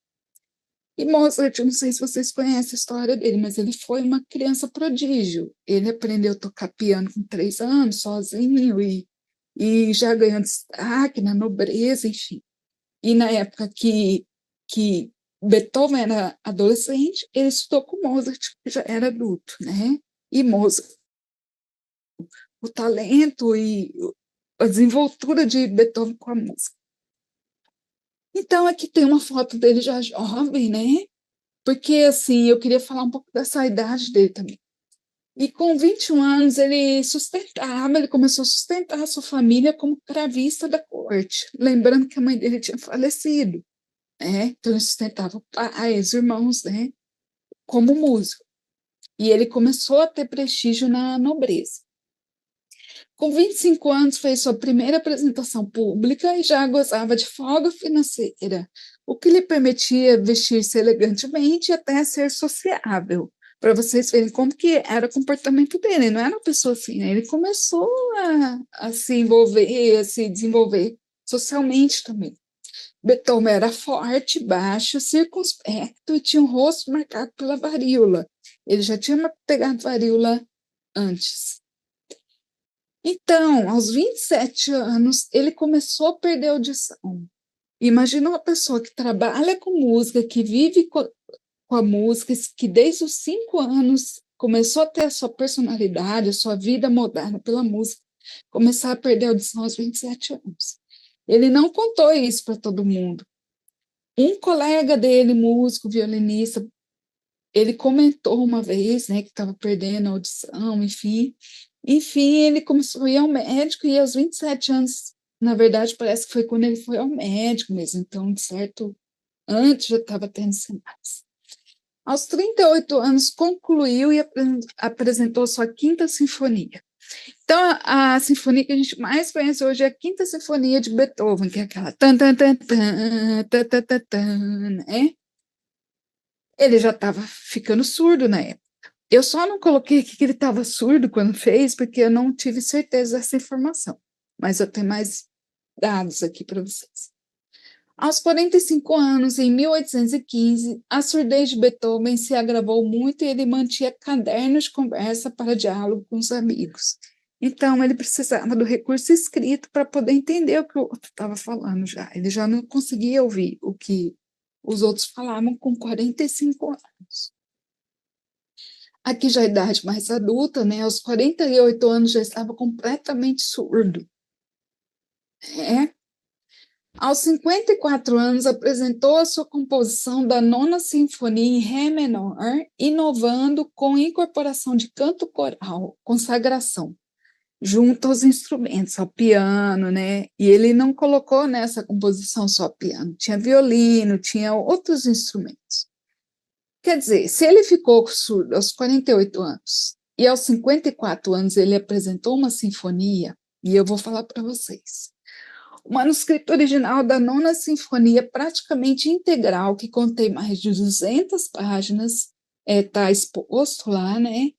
E Mozart, eu não sei se vocês conhecem a história dele, mas ele foi uma criança prodígio. Ele aprendeu a tocar piano com 3 anos, sozinho, e já ganhou destaque na nobreza, enfim. E na época que Beethoven era adolescente, ele estudou com Mozart, que já era adulto, né? E Mozart, o talento e a desenvoltura de Beethoven com a música. Então, aqui tem uma foto dele já jovem, né? Porque, assim, eu queria falar um pouco dessa idade dele também. E com 21 anos, ele começou a sustentar a sua família como cravista da corte, lembrando que a mãe dele tinha falecido, né? Então, ele sustentava o pai, os irmãos, né? Como músico. E ele começou a ter prestígio na nobreza. Com 25 anos, fez sua primeira apresentação pública e já gozava de folga financeira, o que lhe permitia vestir-se elegantemente e até ser sociável, para vocês verem como que era o comportamento dele. Não era uma pessoa assim, né? Ele começou a se envolver, a se desenvolver socialmente também. Beethoven era forte, baixo, circunspecto e tinha um rosto marcado pela varíola. Ele já tinha pegado varíola antes. Então, aos 27 anos, ele começou a perder a audição. Imagina uma pessoa que trabalha com música, que vive com a música, que desde os 5 anos começou a ter a sua personalidade, a sua vida moderna pela música, começar a perder a audição aos 27 anos. Ele não contou isso para todo mundo. Um colega dele, músico, violinista, ele comentou uma vez, né, que estava perdendo a audição, enfim. Enfim, ele começou a ir ao médico e aos 27 anos, na verdade, parece que foi quando ele foi ao médico mesmo, então, de certo, antes já estava tendo sinais. Aos 38 anos, concluiu e apresentou sua 5ª sinfonia. Então, a sinfonia que a gente mais conhece hoje é a 5ª Sinfonia de Beethoven, que é aquela tan tan tan tan tan tan tan tan, né? Ele já estava ficando surdo na época. Eu só não coloquei aqui que ele estava surdo quando fez, porque eu não tive certeza dessa informação. Mas eu tenho mais dados aqui para vocês. Aos 45 anos, em 1815, a surdez de Beethoven se agravou muito e ele mantinha cadernos de conversa para diálogo com os amigos. Então, ele precisava do recurso escrito para poder entender o que o outro estava falando já. Ele já não conseguia ouvir o que os outros falavam com 45 anos. Aqui já a idade mais adulta, né? Aos 48 anos já estava completamente surdo. Aos 54 anos apresentou a sua composição da 9ª Sinfonia em Ré menor, inovando com incorporação de canto coral, consagração. junto aos instrumentos, ao piano, né? E ele não colocou nessa composição só piano, tinha violino, tinha outros instrumentos. Quer dizer, se ele ficou surdo aos 48 anos e aos 54 anos ele apresentou uma sinfonia, e eu vou falar para vocês. O manuscrito original da Nona Sinfonia, praticamente integral, que contém mais de 200 páginas, está exposto lá, né?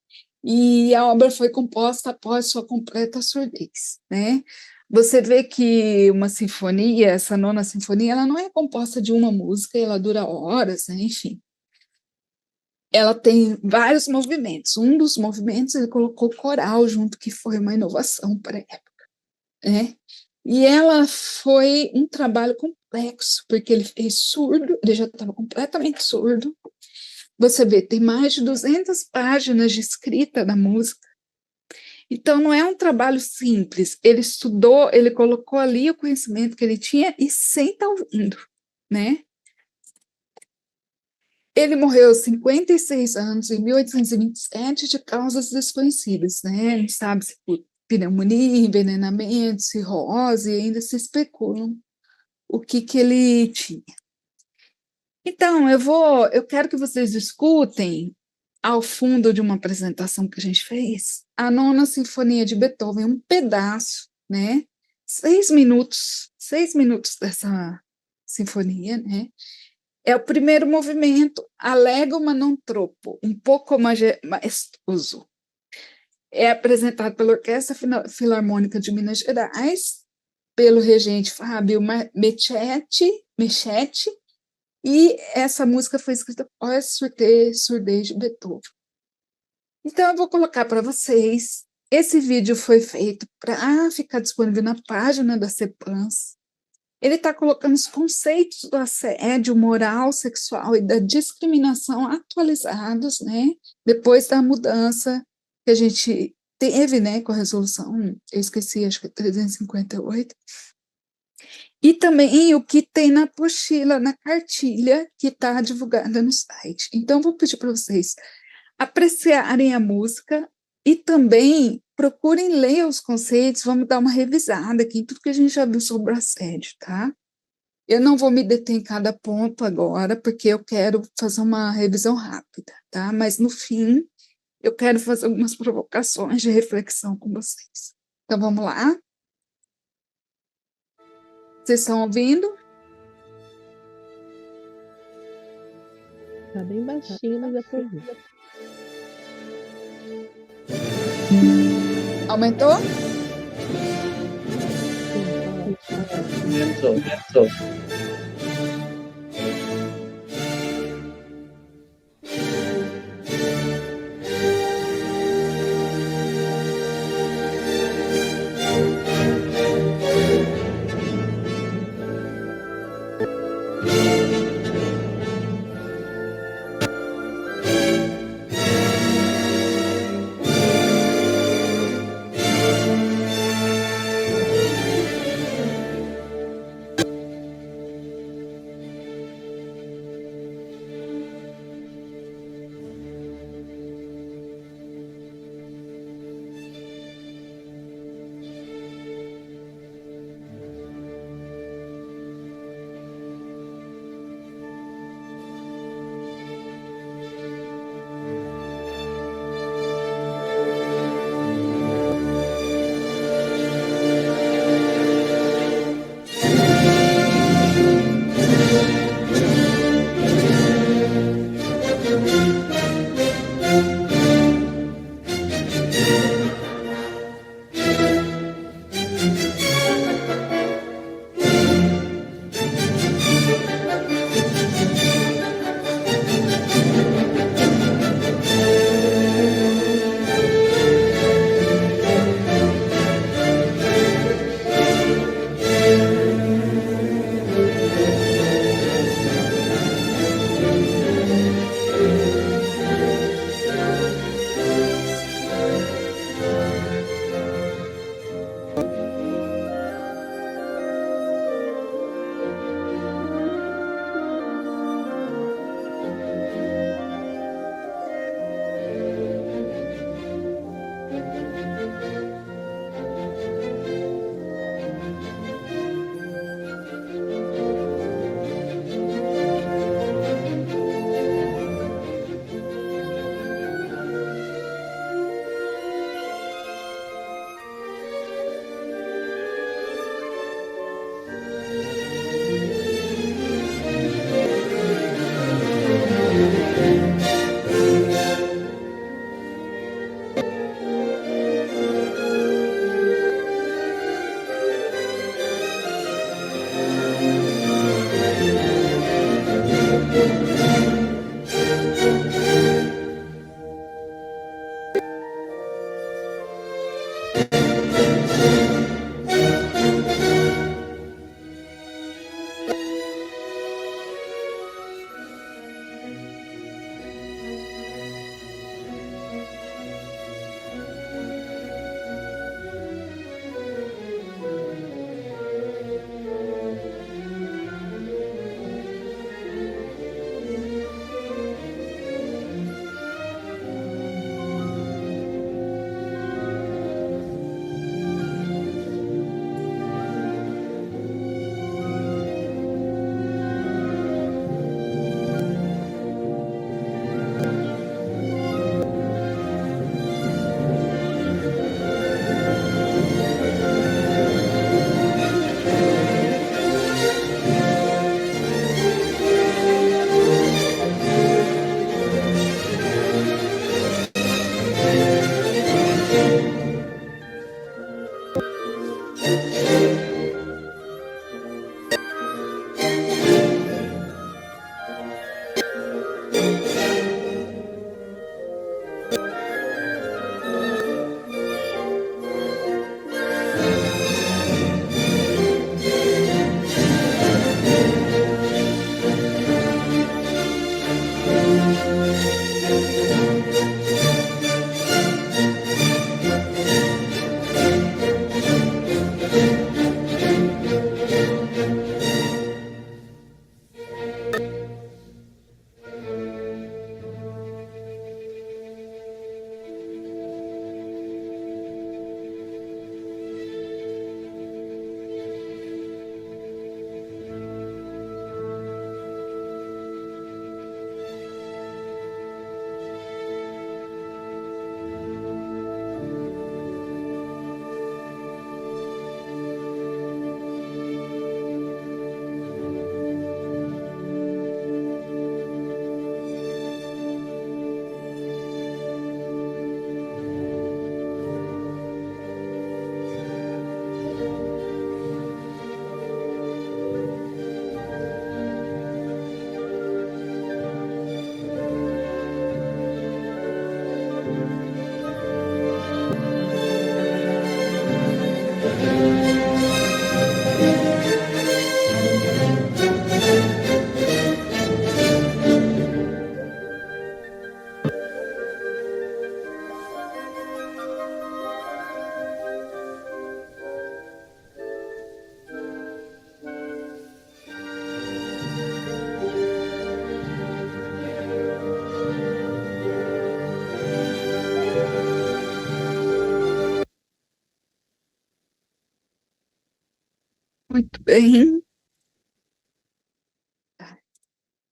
E a obra foi composta após sua completa surdez, né? Você vê que uma sinfonia, essa Nona Sinfonia, ela não é composta de uma música, ela dura horas, né? Enfim. Ela tem vários movimentos. Um dos movimentos ele colocou coral junto, que foi uma inovação para a época, né? E ela foi um trabalho complexo, porque ele fez surdo, ele já estava completamente surdo. Você vê, tem mais de 200 páginas de escrita da música. Então, não é um trabalho simples. Ele estudou, ele colocou ali o conhecimento que ele tinha e sem estar ouvindo, né? Ele morreu aos 56 anos, em 1827, de causas desconhecidas, né? Não sabe se por pneumonia, envenenamento, cirrose, e ainda se especulam o que ele tinha. Então, eu quero que vocês escutem, ao fundo de uma apresentação que a gente fez, a Nona Sinfonia de Beethoven, um pedaço, né? 6 minutos dessa sinfonia, né? É o primeiro movimento, Allegro ma non troppo, um pouco maestoso. É apresentado pela Orquestra Filarmônica de Minas Gerais, pelo regente Fábio Mechetti, e essa música foi escrita após surdez de Beethoven. Então, eu vou colocar para vocês. Esse vídeo foi feito para ficar disponível na página da CEPANS. Ele está colocando os conceitos do assédio moral, sexual e da discriminação atualizados, né? Depois da mudança que a gente teve, né, com a resolução, eu esqueci, acho que é 358. E também o que tem na apostila, na cartilha que está divulgada no site. Então, vou pedir para vocês apreciarem a música e também procurem ler os conceitos, vamos dar uma revisada aqui em tudo que a gente já viu sobre o assédio, tá? Eu não vou me deter em cada ponto agora, porque eu quero fazer uma revisão rápida, tá? Mas, no fim, eu quero fazer algumas provocações de reflexão com vocês. Então, vamos lá? Vocês estão ouvindo? Tá bem baixinho, mas dá pra ouvir. Aumentou? Aumentou. Muito bem,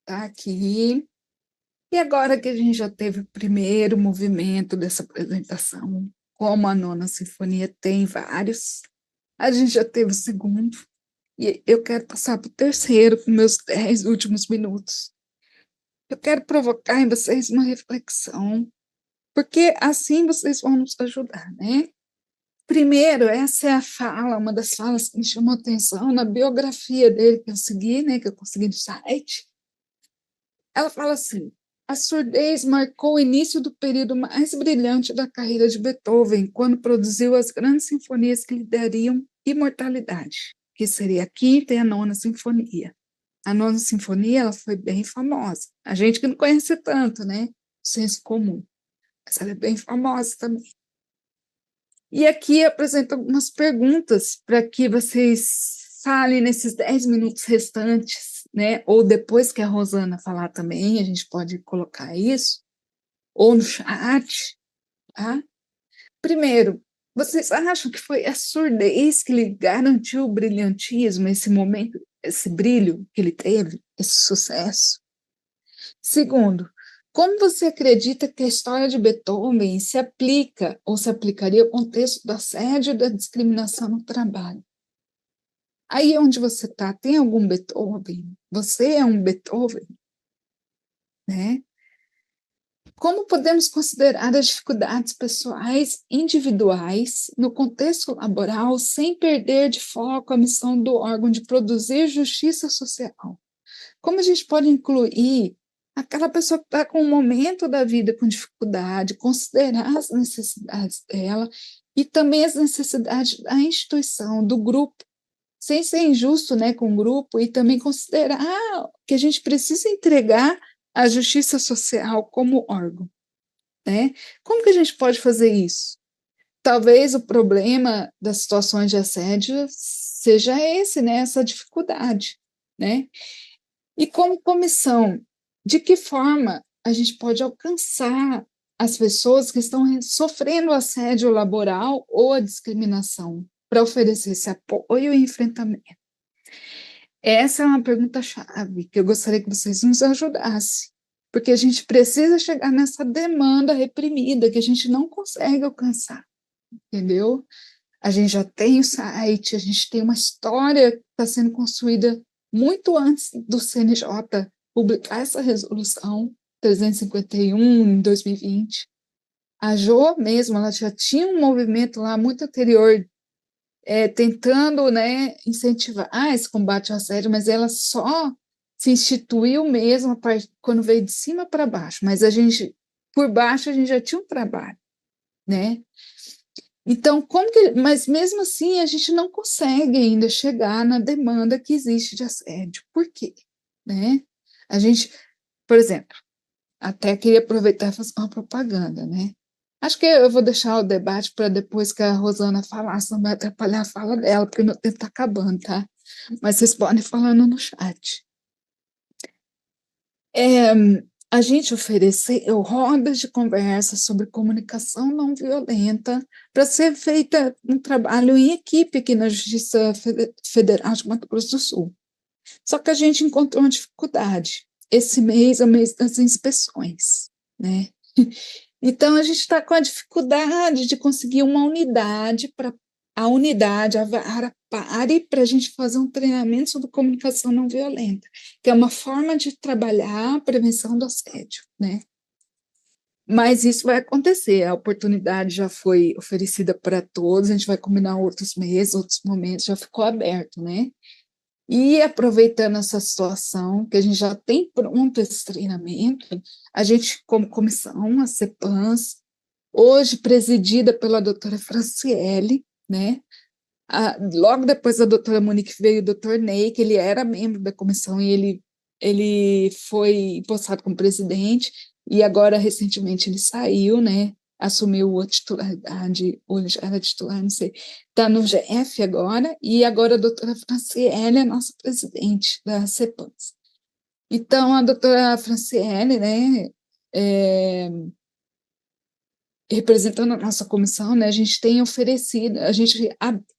tá aqui. E agora que a gente já teve o primeiro movimento dessa apresentação, como a Nona Sinfonia tem vários, a gente já teve o segundo, e eu quero passar para o terceiro, com meus 10 últimos minutos. Eu quero provocar em vocês uma reflexão, porque assim vocês vão nos ajudar, né? Primeiro, essa é a fala, uma das falas que me chamou a atenção na biografia dele que eu segui, né, que eu consegui no site. Ela fala assim: a surdez marcou o início do período mais brilhante da carreira de Beethoven, quando produziu as grandes sinfonias que lhe dariam imortalidade, que seria a Quinta e a Nona Sinfonia. A Nona Sinfonia, ela foi bem famosa. A gente que não conhece tanto, né? Senso comum. Mas ela é bem famosa também. E aqui eu apresento algumas perguntas para que vocês falem nesses 10 minutos restantes, né? Ou depois que a Rosana falar também, a gente pode colocar isso, ou no chat, tá? Primeiro, vocês acham que foi a surdez que lhe garantiu o brilhantismo, esse momento, esse brilho que ele teve, esse sucesso? Segundo, como você acredita que a história de Beethoven se aplica ou se aplicaria ao contexto do assédio e da discriminação no trabalho? Aí onde você está, tem algum Beethoven? Você é um Beethoven? Né? Como podemos considerar as dificuldades pessoais individuais no contexto laboral sem perder de foco a missão do órgão de produzir justiça social? Como a gente pode incluir aquela pessoa que está com um momento da vida com dificuldade, considerar as necessidades dela e também as necessidades da instituição, do grupo, sem ser injusto, né, com o grupo, e também considerar que a gente precisa entregar a justiça social como órgão, né? Como que a gente pode fazer isso? Talvez o problema das situações de assédio seja esse, né, essa dificuldade, né? E como comissão, de que forma a gente pode alcançar as pessoas que estão sofrendo assédio laboral ou a discriminação para oferecer esse apoio e enfrentamento? Essa é uma pergunta-chave que eu gostaria que vocês nos ajudassem, porque a gente precisa chegar nessa demanda reprimida que a gente não consegue alcançar, entendeu? A gente já tem o site, a gente tem uma história que está sendo construída muito antes do CNJ publicar essa resolução 351 em 2020. A Jo mesmo, ela já tinha um movimento lá muito anterior, tentando, né, incentivar esse combate ao assédio, mas ela só se instituiu mesmo quando veio de cima para baixo, mas por baixo, a gente já tinha um trabalho, né? Então, mas mesmo assim, a gente não consegue ainda chegar na demanda que existe de assédio. Por quê? Né? A gente, por exemplo, até queria aproveitar e fazer uma propaganda, né? Acho que eu vou deixar o debate para depois que a Rosana falar, senão vai atrapalhar a fala dela, porque meu tempo está acabando, tá? Mas vocês podem ir falando no chat. A gente ofereceu rodas de conversa sobre comunicação não violenta para ser feita um trabalho em equipe aqui na Justiça Federal de Mato Grosso do Sul. Só que a gente encontrou uma dificuldade. Esse mês é o mês das inspeções, né? Então, a gente está com a dificuldade de conseguir uma unidade para a vara pare para a gente fazer um treinamento sobre comunicação não violenta, que é uma forma de trabalhar a prevenção do assédio, né? Mas isso vai acontecer, a oportunidade já foi oferecida para todos, a gente vai combinar outros meses, outros momentos, já ficou aberto, né? E aproveitando essa situação, que a gente já tem pronto esse treinamento, a gente, como comissão, a CEPANS, hoje presidida pela doutora Franciele, né? Logo depois da doutora Monique veio o doutor Ney, que ele era membro da comissão e ele foi empossado como presidente, e agora, recentemente, ele saiu, né? Assumiu a titularidade, ou ele já era titular, não sei, está no GF agora, e agora a doutora Franciele é nossa presidente da CEPANS. Então, a doutora Franciele, né, representando a nossa comissão, né, a gente tem oferecido, a gente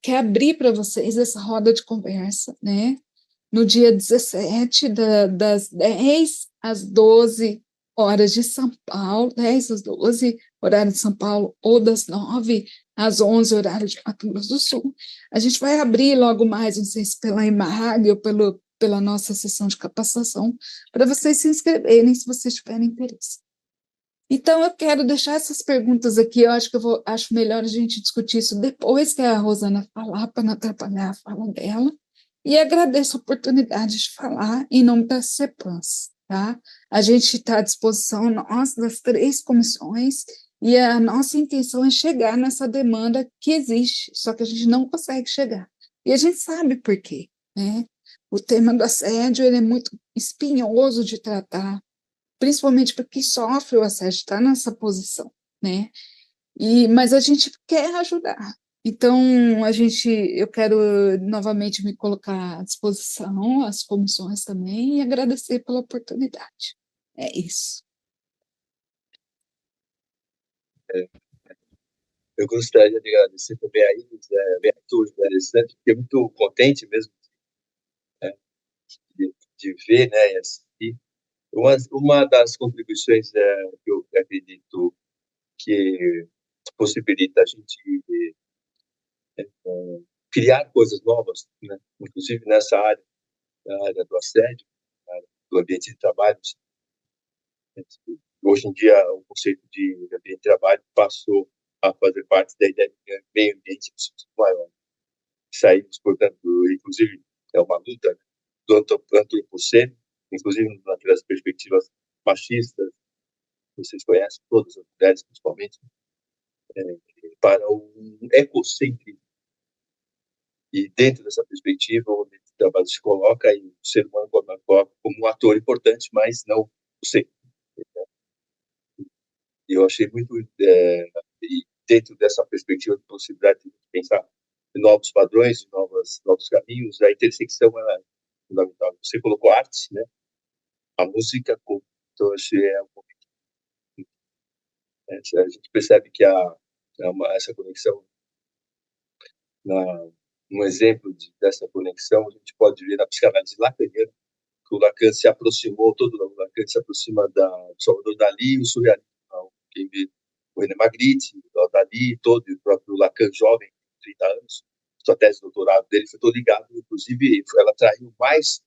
quer abrir para vocês essa roda de conversa, né, no dia 17, das 10 às 12 horas de São Paulo, 10 às 12, horário de São Paulo, ou das 9 às 11, horário de Mato Grosso do Sul. A gente vai abrir logo mais, não sei se pela IMAG ou pela nossa sessão de capacitação, para vocês se inscreverem, se vocês tiverem interesse. Então, eu quero deixar essas perguntas aqui, eu acho que acho melhor a gente discutir isso depois que a Rosana falar, para não atrapalhar a fala dela, e agradeço a oportunidade de falar em nome da CEPANS, tá? A gente está à disposição, nós, das 3 comissões, e a nossa intenção é chegar nessa demanda que existe, só que a gente não consegue chegar. E a gente sabe por quê, né? O tema do assédio, ele é muito espinhoso de tratar, principalmente para quem sofre o assédio, está nessa posição, né? Mas a gente quer ajudar. Então, eu quero novamente me colocar à disposição, as comissões também, e agradecer pela oportunidade. É isso. Eu gostaria de agradecer também a Iris, muito interessante, fiquei muito contente mesmo, né, de ver, né, e assistir. Uma das contribuições que eu acredito que possibilita a gente criar coisas novas, né, inclusive nessa área, na área do assédio, na área do ambiente de trabalho, hoje em dia o conceito de ambiente de trabalho passou a fazer parte da ideia de meio ambiente maior. Saímos, portanto, inclusive, é uma luta, né, do antropoceno, inclusive naquelas perspectivas machistas, vocês conhecem, todas as mulheres, principalmente, para um ecocentrismo. E dentro dessa perspectiva, o ambiente de trabalho se coloca e o ser humano como um ator importante, mas não o centro. E eu achei muito, e dentro dessa perspectiva de possibilidade de pensar em novos padrões, novos caminhos, a intersecção ela é fundamental. Você colocou arte, né? A música, então, eu achei a gente percebe que essa conexão, um exemplo dessa conexão, a gente pode ver na psicanálise lacaniana, que o Lacan se aproximou, todo o Lacan se aproxima do Salvador Dalí e o surrealismo. Quem vê o René Magritte, o Dalí, todo, e o próprio Lacan jovem, 30 anos, sua tese de doutorado dele foi todo ligado, inclusive, ela atraiu mais,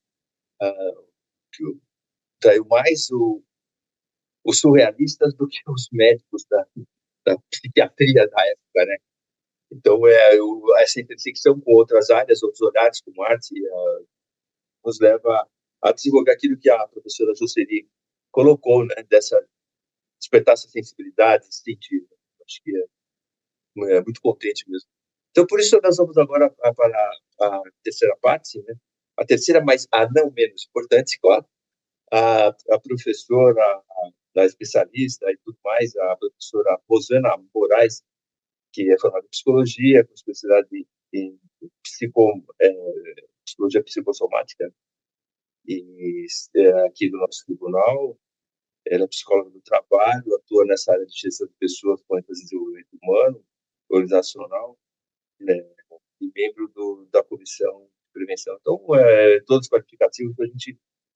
os surrealistas do que os médicos da psiquiatria da época, né? Então, essa intersecção com outras áreas, outros olhares, como arte, nos leva a desenvolver aquilo que a professora Jocely colocou, né? Despertar essa sensibilidade, esse sentido. Acho que é muito potente mesmo. Então, por isso, nós vamos agora para a terceira parte, né? A terceira, mas a não menos importante, claro, a professora, a especialista e tudo mais, a professora Rosana Moraes, que é formada em psicologia, com especialidade em psicologia psicossomática, e aqui do nosso tribunal. Ela é psicóloga do trabalho, atua nessa área de gestão de pessoas com ênfase em desenvolvimento humano, organizacional, né, e membro da comissão de prevenção. Então, todos os qualificativos para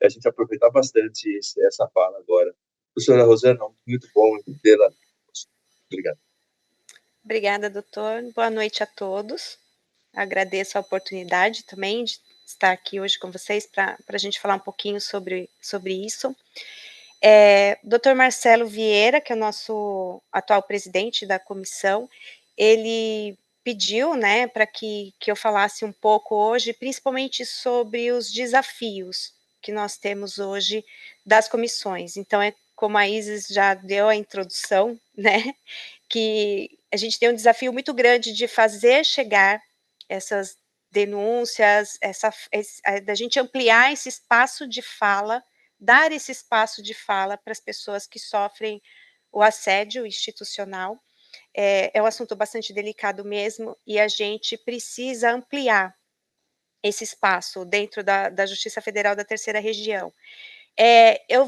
a gente aproveitar bastante essa fala agora. Professora Rosana, muito bom tê-la. Obrigado. Obrigada, doutor. Boa noite a todos. Agradeço a oportunidade também de estar aqui hoje com vocês para a gente falar um pouquinho sobre isso. Dr. Marcelo Vieira, que é o nosso atual presidente da comissão, ele pediu, né, para que eu falasse um pouco hoje, principalmente sobre os desafios que nós temos hoje das comissões. Então, como a Isis já deu a introdução, né, que a gente tem um desafio muito grande de fazer chegar essas denúncias, da gente ampliar esse espaço de fala, dar esse espaço de fala para as pessoas que sofrem o assédio institucional. É um assunto bastante delicado mesmo, e a gente precisa ampliar esse espaço dentro da Justiça Federal da Terceira Região. Eu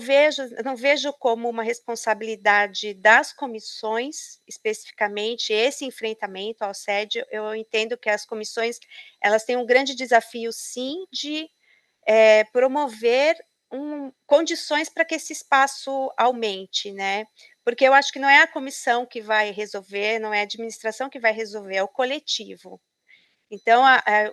não vejo como uma responsabilidade das comissões, especificamente, esse enfrentamento ao assédio. Eu entendo que as comissões, elas têm um grande desafio, sim, de promover condições para que esse espaço aumente, né? Porque eu acho que não é a comissão que vai resolver, não é a administração que vai resolver, é o coletivo. Então,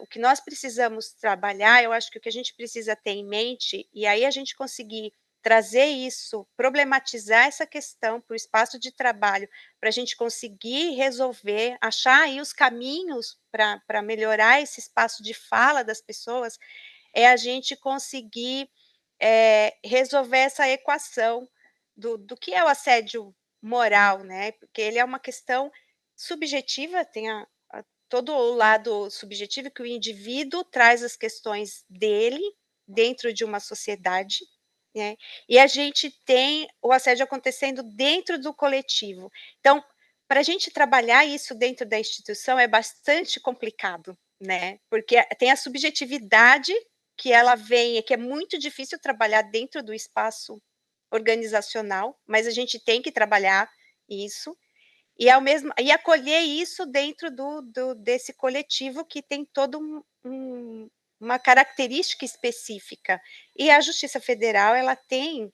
o que nós precisamos trabalhar, eu acho que o que a gente precisa ter em mente, e aí a gente conseguir trazer isso, problematizar essa questão para o espaço de trabalho, para a gente conseguir resolver, achar aí os caminhos para melhorar esse espaço de fala das pessoas, é a gente conseguir resolver essa equação do que é o assédio moral, né? Porque ele é uma questão subjetiva, tem todo o lado subjetivo, que o indivíduo traz as questões dele dentro de uma sociedade, né? E a gente tem o assédio acontecendo dentro do coletivo. Então, para a gente trabalhar isso dentro da instituição é bastante complicado, né? Porque tem a subjetividade que ela vem, que é muito difícil trabalhar dentro do espaço organizacional, mas a gente tem que trabalhar isso e acolher isso dentro desse coletivo que tem todo uma característica específica. E a Justiça Federal, ela tem,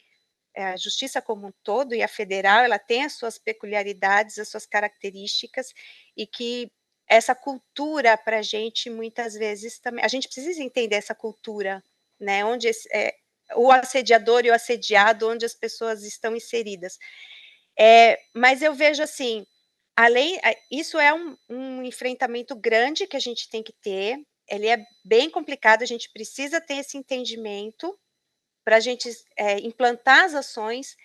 a Justiça como um todo e a Federal, ela tem as suas peculiaridades, as suas características, e que essa cultura para a gente, muitas vezes, também, a gente precisa entender essa cultura, né, onde o assediador e o assediado, onde as pessoas estão inseridas. Mas eu vejo assim, isso é um enfrentamento grande que a gente tem que ter, ele é bem complicado, a gente precisa ter esse entendimento para a gente implantar as ações,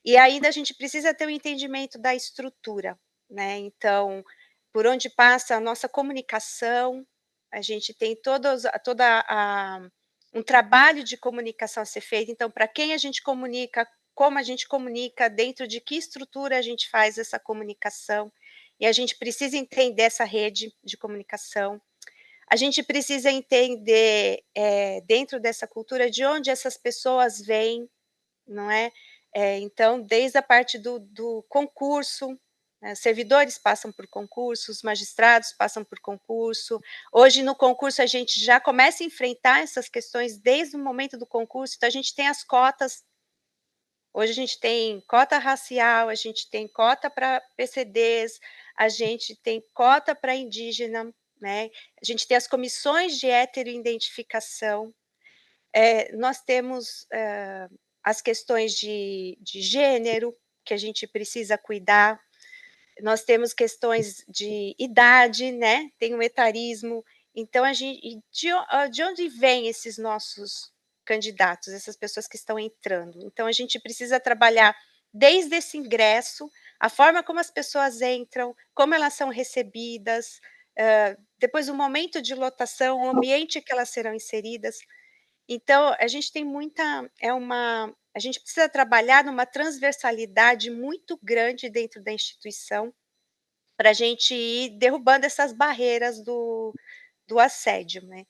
e ainda a gente precisa ter o entendimento da estrutura, né? Então, por onde passa a nossa comunicação, a gente tem um trabalho de comunicação a ser feito. Então, para quem a gente comunica, como a gente comunica, dentro de que estrutura a gente faz essa comunicação, e a gente precisa entender essa rede de comunicação. A gente precisa entender, dentro dessa cultura, de onde essas pessoas vêm, não é? Então, desde a parte do concurso, né, servidores passam por concursos, magistrados passam por concurso. Hoje, no concurso, a gente já começa a enfrentar essas questões desde o momento do concurso. Então, a gente tem as cotas. Hoje, a gente tem cota racial, a gente tem cota para PCDs, a gente tem cota para indígena, né? A gente tem as comissões de heteroidentificação. Nós temos as questões de gênero, que a gente precisa cuidar, nós temos questões de idade, né? Tem o etarismo. Então, de onde vêm esses nossos candidatos, essas pessoas que estão entrando? Então, a gente precisa trabalhar desde esse ingresso, a forma como as pessoas entram, como elas são recebidas, depois o momento de lotação, o ambiente que elas serão inseridas. Então, a gente tem a gente precisa trabalhar numa transversalidade muito grande dentro da instituição, para a gente ir derrubando essas barreiras do assédio, né.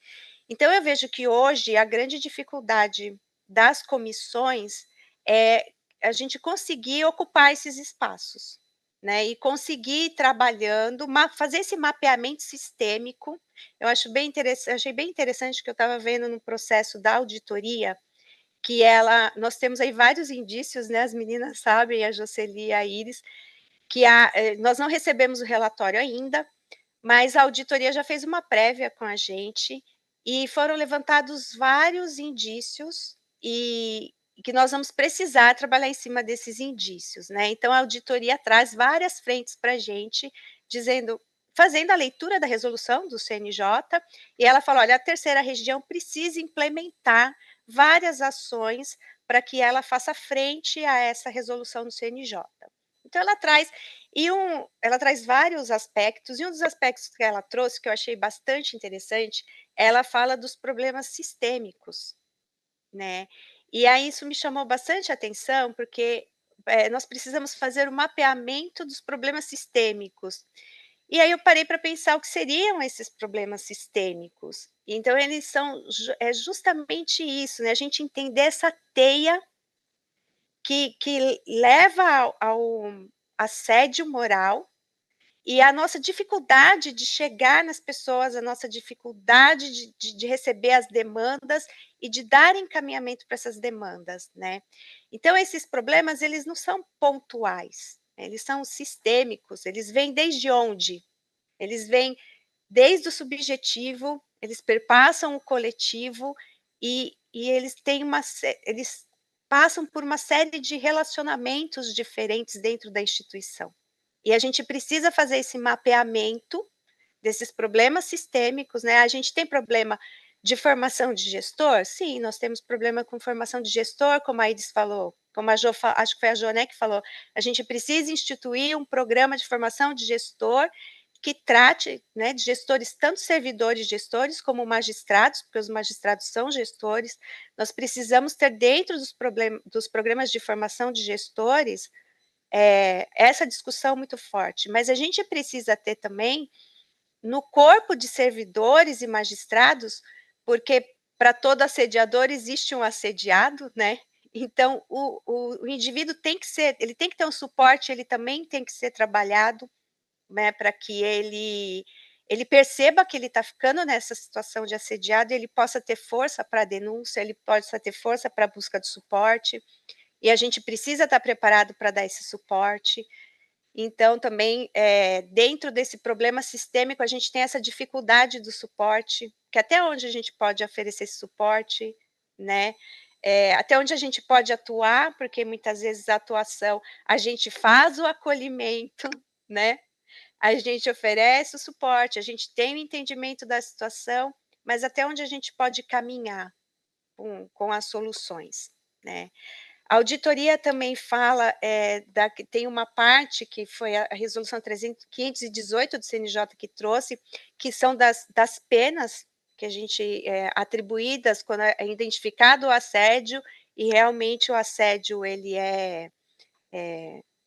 Então eu vejo que hoje a grande dificuldade das comissões é a gente conseguir ocupar esses espaços, né, e conseguir ir trabalhando, fazer esse mapeamento sistêmico. Eu achei bem interessante que eu estava vendo no processo da auditoria, que nós temos aí vários indícios, né, as meninas sabem, a Jocely e a Iris, que nós não recebemos o relatório ainda, mas a auditoria já fez uma prévia com a gente e foram levantados vários indícios e que nós vamos precisar trabalhar em cima desses indícios, né? Então, a auditoria traz várias frentes para a gente, fazendo a leitura da resolução do CNJ, e ela fala: olha, a terceira região precisa implementar várias ações para que ela faça frente a essa resolução do CNJ. Então, ela traz vários aspectos, e um dos aspectos que ela trouxe, que eu achei bastante interessante, ela fala dos problemas sistêmicos, né. E aí isso me chamou bastante atenção, porque, nós precisamos fazer o mapeamento dos problemas sistêmicos. E aí eu parei para pensar o que seriam esses problemas sistêmicos. Então eles são justamente isso, né, a gente entender essa teia que leva ao assédio moral, e a nossa dificuldade de chegar nas pessoas, a nossa dificuldade de receber as demandas e de dar encaminhamento para essas demandas, né. Então esses problemas, eles não são pontuais, eles são sistêmicos, eles vêm desde onde? Eles vêm desde o subjetivo, eles perpassam o coletivo e eles passam por uma série de relacionamentos diferentes dentro da instituição. E a gente precisa fazer esse mapeamento desses problemas sistêmicos, né. A gente tem problema de formação de gestor? Sim, nós temos problema com formação de gestor, como a Iris falou, como a Jo acho que foi a Jo, né, que falou, a gente precisa instituir um programa de formação de gestor que trate, né, de gestores, tanto servidores gestores como magistrados, porque os magistrados são gestores. Nós precisamos ter dentro dos programas de formação de gestores, essa discussão muito forte, mas a gente precisa ter também no corpo de servidores e magistrados, porque para todo assediador existe um assediado, né? Então o indivíduo ele tem que ter um suporte, ele também tem que ser trabalhado, né, para que ele perceba que ele está ficando nessa situação de assediado e ele possa ter força para a denúncia, ele possa ter força para a busca de suporte, e a gente precisa estar preparado para dar esse suporte. Então, também, dentro desse problema sistêmico, a gente tem essa dificuldade do suporte, que até onde a gente pode oferecer esse suporte, né? até onde a gente pode atuar, porque muitas vezes a atuação, a gente faz o acolhimento, né? A gente oferece o suporte, a gente tem o entendimento da situação, mas até onde a gente pode caminhar com as soluções, né? A auditoria também fala, que tem uma parte que foi a resolução 518 do CNJ que trouxe, que são das penas que a gente, atribuídas quando é identificado o assédio, e realmente o assédio ele é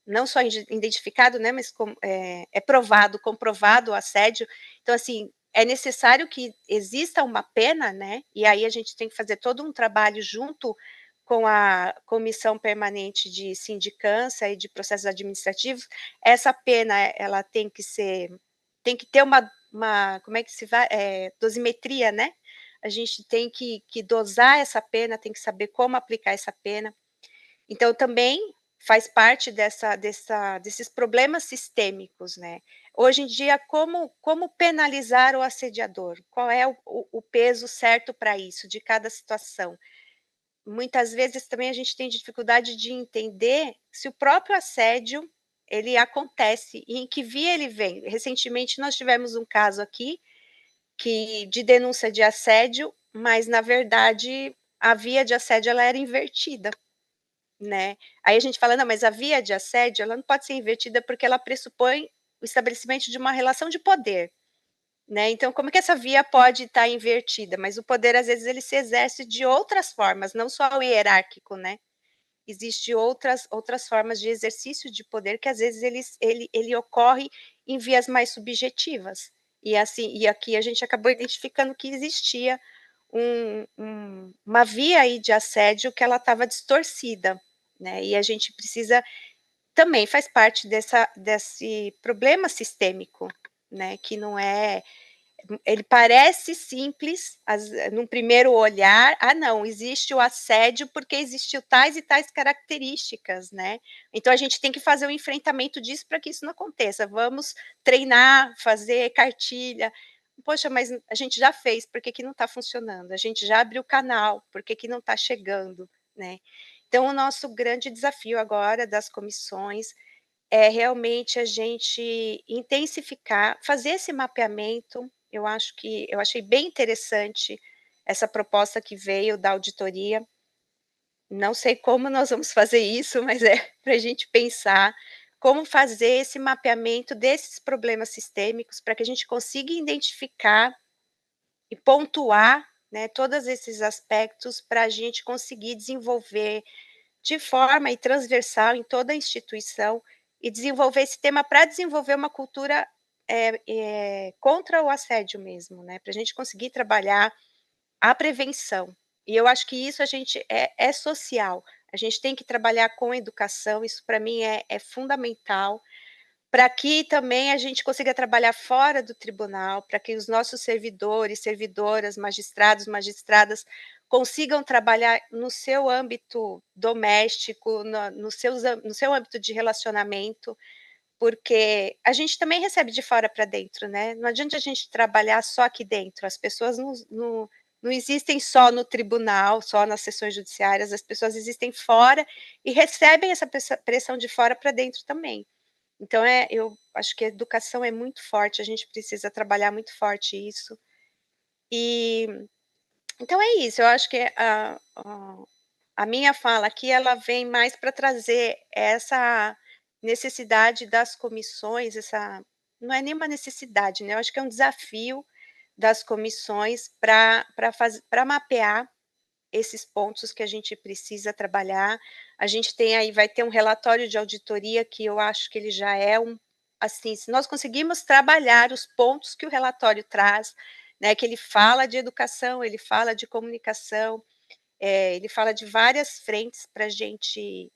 não só identificado, né, mas é provado, comprovado o assédio. Então, assim, é necessário que exista uma pena, né, e aí a gente tem que fazer todo um trabalho junto com a Comissão Permanente de Sindicância e de Processos Administrativos. Essa pena, ela tem que ter uma como é que se vai? Dosimetria, né? A gente tem que dosar essa pena, tem que saber como aplicar essa pena. Então, também faz parte desses problemas sistêmicos, né? Hoje em dia, como penalizar o assediador? Qual é o peso certo para isso, de cada situação? Muitas vezes também a gente tem dificuldade de entender se o próprio assédio ele acontece e em que via ele vem. Recentemente nós tivemos um caso aqui de denúncia de assédio, mas na verdade a via de assédio ela era invertida, né? Aí a gente fala, não, mas a via de assédio ela não pode ser invertida porque ela pressupõe o estabelecimento de uma relação de poder, né? Então, como que essa via pode estar invertida? Mas o poder, às vezes, ele se exerce de outras formas, não só o hierárquico, né? Existem outras formas de exercício de poder que, às vezes, ele ocorre em vias mais subjetivas. E, assim, e aqui a gente acabou identificando que existia uma via aí de assédio que ela estava distorcida, né? E a gente precisa, também faz parte desse problema sistêmico, né? Que não é, ele parece simples, num primeiro olhar, não, existe o assédio porque existiu tais e tais características, né? Então a gente tem que fazer o enfrentamento disso para que isso não aconteça. Vamos treinar, fazer cartilha. Poxa, mas a gente já fez, por que, que não está funcionando? A gente já abriu o canal, por que, que não está chegando, né? Então, o nosso grande desafio agora das comissões é realmente a gente intensificar, fazer esse mapeamento. Eu achei bem interessante essa proposta que veio da auditoria. Não sei como nós vamos fazer isso, mas é para a gente pensar como fazer esse mapeamento desses problemas sistêmicos para que a gente consiga identificar e pontuar, né, todos esses aspectos para a gente conseguir desenvolver de forma transversal em toda a instituição e desenvolver esse tema para desenvolver uma cultura contra o assédio mesmo, né? Para a gente conseguir trabalhar a prevenção. E eu acho que isso a gente é social. A gente tem que trabalhar com educação, isso para mim é fundamental, para que também a gente consiga trabalhar fora do tribunal, para que os nossos servidores, servidoras, magistrados, magistradas consigam trabalhar no seu âmbito doméstico, no seu âmbito de relacionamento, porque a gente também recebe de fora para dentro, né? Não adianta a gente trabalhar só aqui dentro, as pessoas não existem só no tribunal, só nas sessões judiciárias, as pessoas existem fora e recebem essa pressão de fora para dentro também. Então, eu acho que a educação é muito forte, a gente precisa trabalhar muito forte isso. E então é isso, eu acho que a minha fala aqui, ela vem mais para trazer essa necessidade das comissões, não é nenhuma necessidade, né? Eu acho que é um desafio das comissões para mapear esses pontos que a gente precisa trabalhar. A gente vai ter um relatório de auditoria que eu acho que ele já é assim, se nós conseguimos trabalhar os pontos que o relatório traz, né, que ele fala de educação, ele fala de comunicação, ele fala de várias frentes para a gente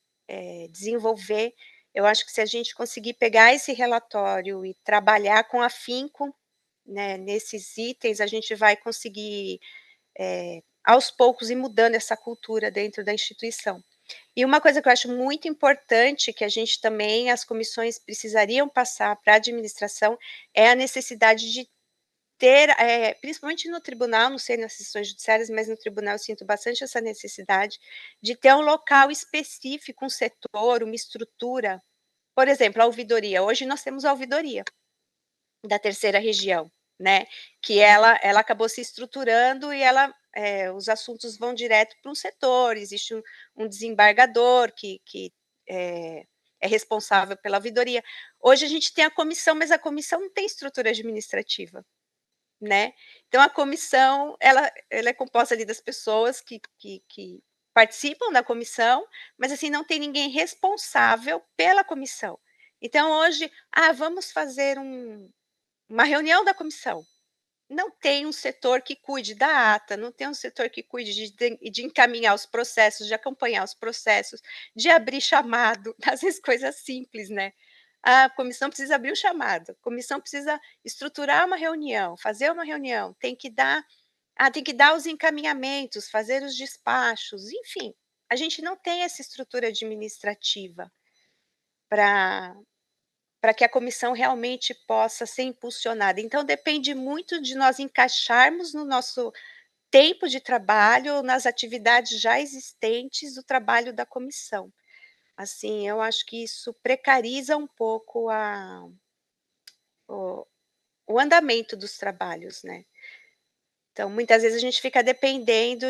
desenvolver. Eu acho que se a gente conseguir pegar esse relatório e trabalhar com afinco, né, nesses itens, a gente vai conseguir aos poucos ir mudando essa cultura dentro da instituição. E uma coisa que eu acho muito importante, que a gente também, as comissões precisariam passar para a administração, é a necessidade de ter, principalmente no tribunal, não sei nas sessões judiciárias, mas no tribunal eu sinto bastante essa necessidade de ter um local específico, um setor, uma estrutura. Por exemplo, a ouvidoria. Hoje nós temos a ouvidoria da terceira região, né? Que ela acabou se estruturando e os assuntos vão direto para um setor. Existe um desembargador que é responsável pela ouvidoria. Hoje a gente tem a comissão, mas a comissão não tem estrutura administrativa, né? Então a comissão ela é composta ali das pessoas que participam da comissão, mas assim não tem ninguém responsável pela comissão. Então hoje, vamos fazer uma reunião da comissão. Não tem um setor que cuide da ata, não tem um setor que cuide de encaminhar os processos, de acompanhar os processos, de abrir chamado, às vezes coisas simples, né? A comissão precisa abrir o chamado, a comissão precisa estruturar uma reunião, fazer uma reunião, tem que dar os encaminhamentos, fazer os despachos, enfim. A gente não tem essa estrutura administrativa para que a comissão realmente possa ser impulsionada. Então, depende muito de nós encaixarmos no nosso tempo de trabalho, nas atividades já existentes, o trabalho da comissão. Assim, eu acho que isso precariza um pouco o andamento dos trabalhos, né? Então, muitas vezes a gente fica dependendo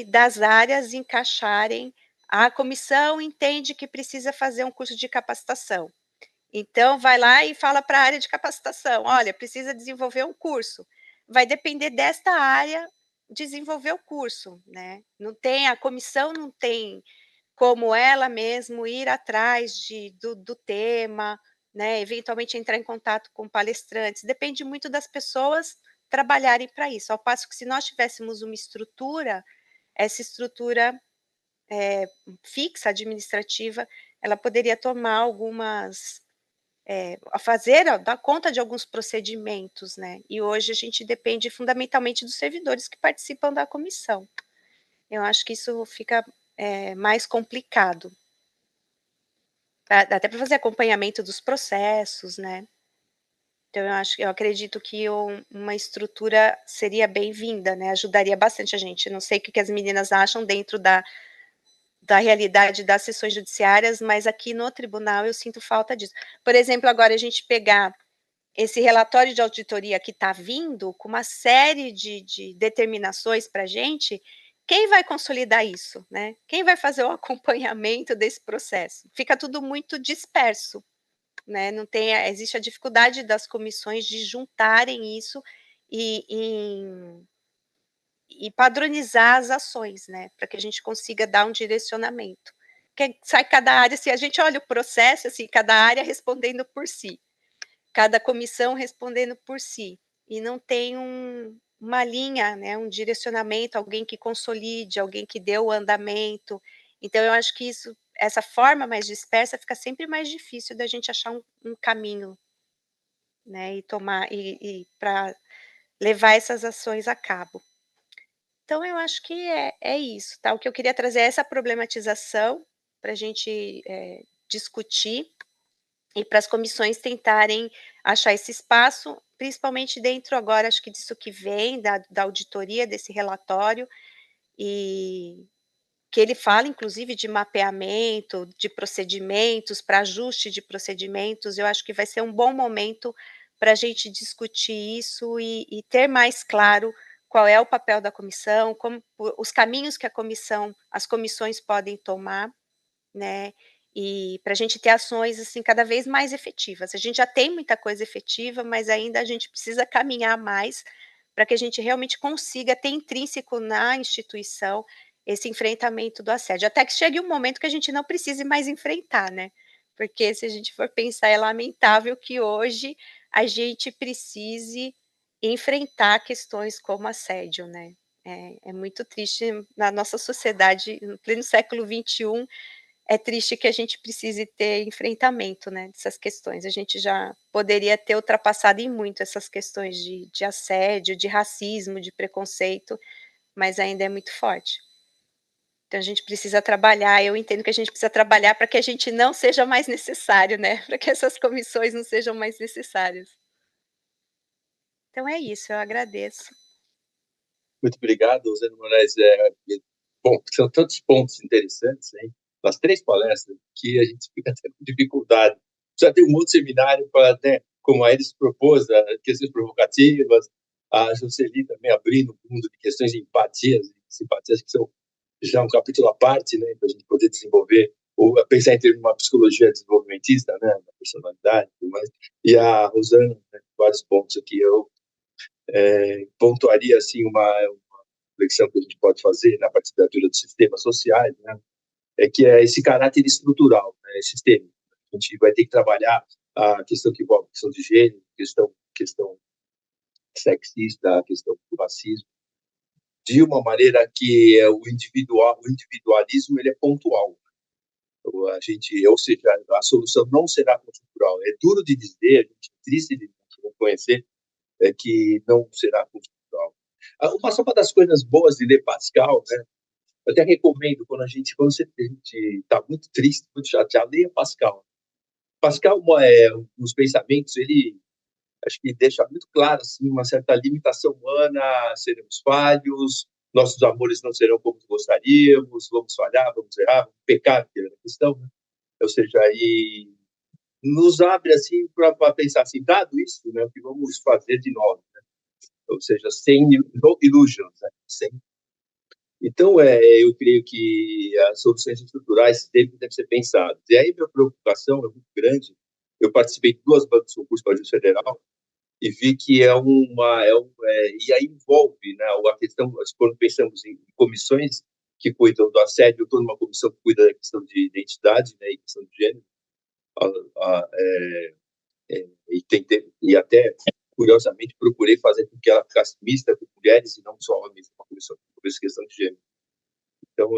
das áreas encaixarem. A comissão entende que precisa fazer um curso de capacitação. Então, vai lá e fala para a área de capacitação: olha, precisa desenvolver um curso. Vai depender desta área desenvolver o curso, né? A comissão não tem como ela mesmo ir atrás do tema, né? Eventualmente entrar em contato com palestrantes. Depende muito das pessoas trabalharem para isso. Ao passo que se nós tivéssemos uma estrutura, essa estrutura fixa, administrativa, ela poderia tomar algumas dar conta de alguns procedimentos, né? E hoje a gente depende fundamentalmente dos servidores que participam da comissão. Eu acho que isso fica mais complicado. Até para fazer acompanhamento dos processos, né? Então, eu acredito que uma estrutura seria bem-vinda, né? Ajudaria bastante a gente. Não sei o que as meninas acham dentro da realidade das sessões judiciárias, mas aqui no tribunal eu sinto falta disso. Por exemplo, agora a gente pegar esse relatório de auditoria que está vindo, com uma série de determinações para a gente, quem vai consolidar isso, né? Quem vai fazer o acompanhamento desse processo? Fica tudo muito disperso, né? Existe a dificuldade das comissões de juntarem isso e padronizar as ações, né? Para que a gente consiga dar um direcionamento. Porque sai cada área, se a gente olha o processo, assim, cada área respondendo por si, cada comissão respondendo por si, e não tem uma linha, né, um direcionamento, alguém que consolide, alguém que dê o andamento. Então, eu acho que essa forma mais dispersa fica sempre mais difícil da gente achar um caminho, né, e para levar essas ações a cabo. Então, eu acho que é isso, tá? O que eu queria trazer é essa problematização para a gente discutir e para as comissões tentarem achar esse espaço, principalmente dentro agora, acho que disso que vem, da auditoria desse relatório, e que ele fala, inclusive, de mapeamento, de procedimentos, para ajuste de procedimentos. Eu acho que vai ser um bom momento para a gente discutir isso e ter mais claro qual é o papel da comissão, os caminhos que as comissões podem tomar, né? E para a gente ter ações assim cada vez mais efetivas. A gente já tem muita coisa efetiva, mas ainda a gente precisa caminhar mais para que a gente realmente consiga ter intrínseco na instituição esse enfrentamento do assédio, até que chegue um momento que a gente não precise mais enfrentar, né? Porque se a gente for pensar, é lamentável que hoje a gente precise enfrentar questões como assédio, né? É muito triste na nossa sociedade, no pleno século XXI, é triste que a gente precise ter enfrentamento, né, dessas questões. A gente já poderia ter ultrapassado em muito essas questões de assédio, de racismo, de preconceito, mas ainda é muito forte. Então a gente precisa trabalhar, eu entendo que a gente precisa trabalhar para que a gente não seja mais necessário, né, para que essas comissões não sejam mais necessárias. Então é isso, eu agradeço. Muito obrigado, Rosana Moraes. Bom, são tantos pontos interessantes, hein? Nas 3 palestras que a gente fica tendo dificuldade. Já tem um outro seminário para, né, como a Elis propôs, questões provocativas, a Jocely também abrindo o mundo de questões de empatias e simpatias, que são já um capítulo à parte, né, para a gente poder desenvolver, ou pensar em termos de uma psicologia desenvolvimentista, né, da personalidade e tudo mais. E a Rosana, né, vários pontos aqui, eu pontuaria assim uma reflexão que a gente pode fazer na parte da teoria dos sistemas sociais, né, que é esse caráter estrutural, né, sistêmico. A gente vai ter que trabalhar a questão que envolve a questão de gênero, questão sexista, a questão do racismo, de uma maneira que o individualismo ele é pontual. Ou seja, a solução não será conjuntural. É duro de dizer, a gente é triste de reconhecer que não será conjuntural. Uma das coisas boas de ler Pascal, né? Eu até recomendo quando a gente está muito triste, muito chateado, leia Pascal. Pascal, os pensamentos, ele acho que deixa muito claro assim uma certa limitação humana, seremos falhos, nossos amores não serão como gostaríamos, vamos falhar, vamos errar, vamos pecar, que é a questão, né? Ou seja, aí nos abre assim para pensar assim, dado isso, né, o que vamos fazer de nós, né? Ou seja, sem no illusions, né? Então, eu creio que as soluções estruturais devem ser pensadas. E aí, minha preocupação é muito grande. Eu participei de 2 bancos de concurso para a Justiça Federal e vi que e aí envolve, né, a questão, quando pensamos em comissões que cuidam do assédio, eu estou numa comissão que cuida da questão de identidade, né, e questão de gênero, e até, curiosamente, procurei fazer com que ela ficasse mista com mulheres e não só homens, uma comissão sobre essa questão de gênero. Então,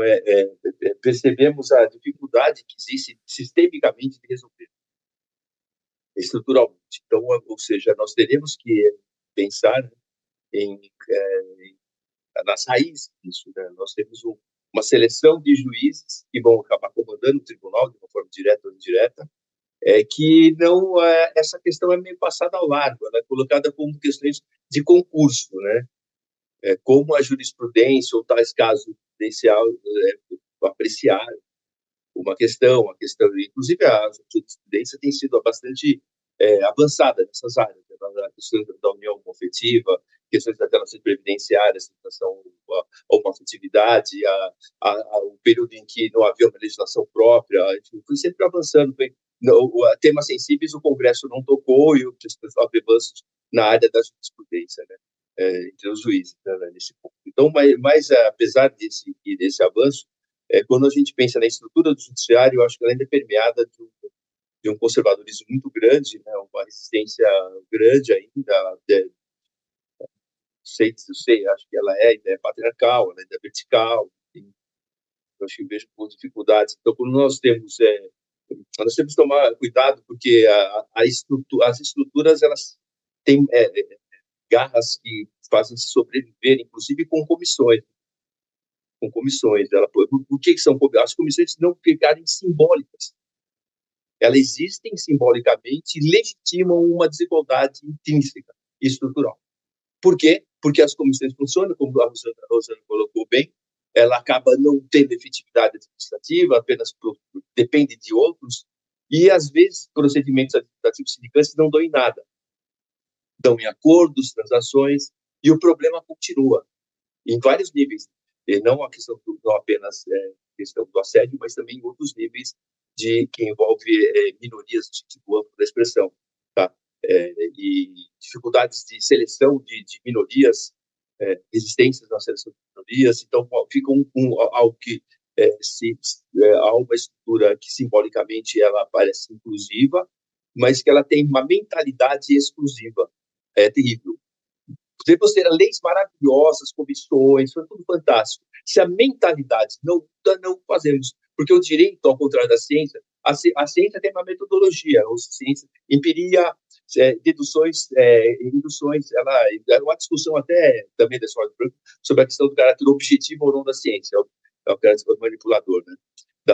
percebemos a dificuldade que existe sistemicamente de resolver, estruturalmente. Então, ou seja, nós teremos que pensar nas raízes disso, né? Nós temos uma seleção de juízes que vão acabar comandando o tribunal de uma forma direta ou indireta, que não essa questão é meio passada ao largo, ela é colocada como questões de concurso, né? Como a jurisprudência ou tais casos judicial apreciar uma questão, inclusive a jurisprudência tem sido bastante avançada nessas áreas, né? A questão da união afetiva, questões das relações previdenciárias, a relação à homoafetividade, o período em que não havia uma legislação própria, enfim, foi sempre avançando. Temas sensíveis o Congresso não tocou e houve avanços na área da jurisprudência, né? Entre os juízes, né, nesse ponto. Então, mas apesar desse avanço, quando a gente pensa na estrutura do judiciário, eu acho que ela ainda é permeada de um conservadorismo muito grande, né, uma resistência grande ainda, acho que ela ainda é patriarcal, ela ainda é vertical, eu acho que vejo com dificuldades. Então, quando nós temos que tomar cuidado, porque as estruturas, elas têm garras que fazem se sobreviver, inclusive com comissões. Por que são as comissões? Não ficarem simbólicas. Elas existem simbolicamente e legitimam uma desigualdade intrínseca e estrutural. Por quê? Porque as comissões funcionam, como a Rosana colocou bem, ela acaba não tendo efetividade administrativa, apenas depende de outros, e às vezes procedimentos administrativos sindicantes não dão em nada. Dão em acordos, transações, e o problema continua em vários níveis. E não a questão não apenas questão do assédio, mas também em outros níveis que envolve minorias no sentido amplo da expressão, tá? E dificuldades de seleção de minorias, resistências na seleção de minorias. Então, fica algo que há uma estrutura que simbolicamente ela parece inclusiva, mas que ela tem uma mentalidade exclusiva. É terrível. Podemos ter leis maravilhosas, comissões, foi tudo fantástico. Se a mentalidade não fazemos, porque o direito, ao contrário da ciência, a ciência tem uma metodologia, ou ciência, empiria, deduções, induções, ela é uma discussão até também da escola de Branco sobre a questão do caráter objetivo ou não da ciência, é o caráter manipulador, né?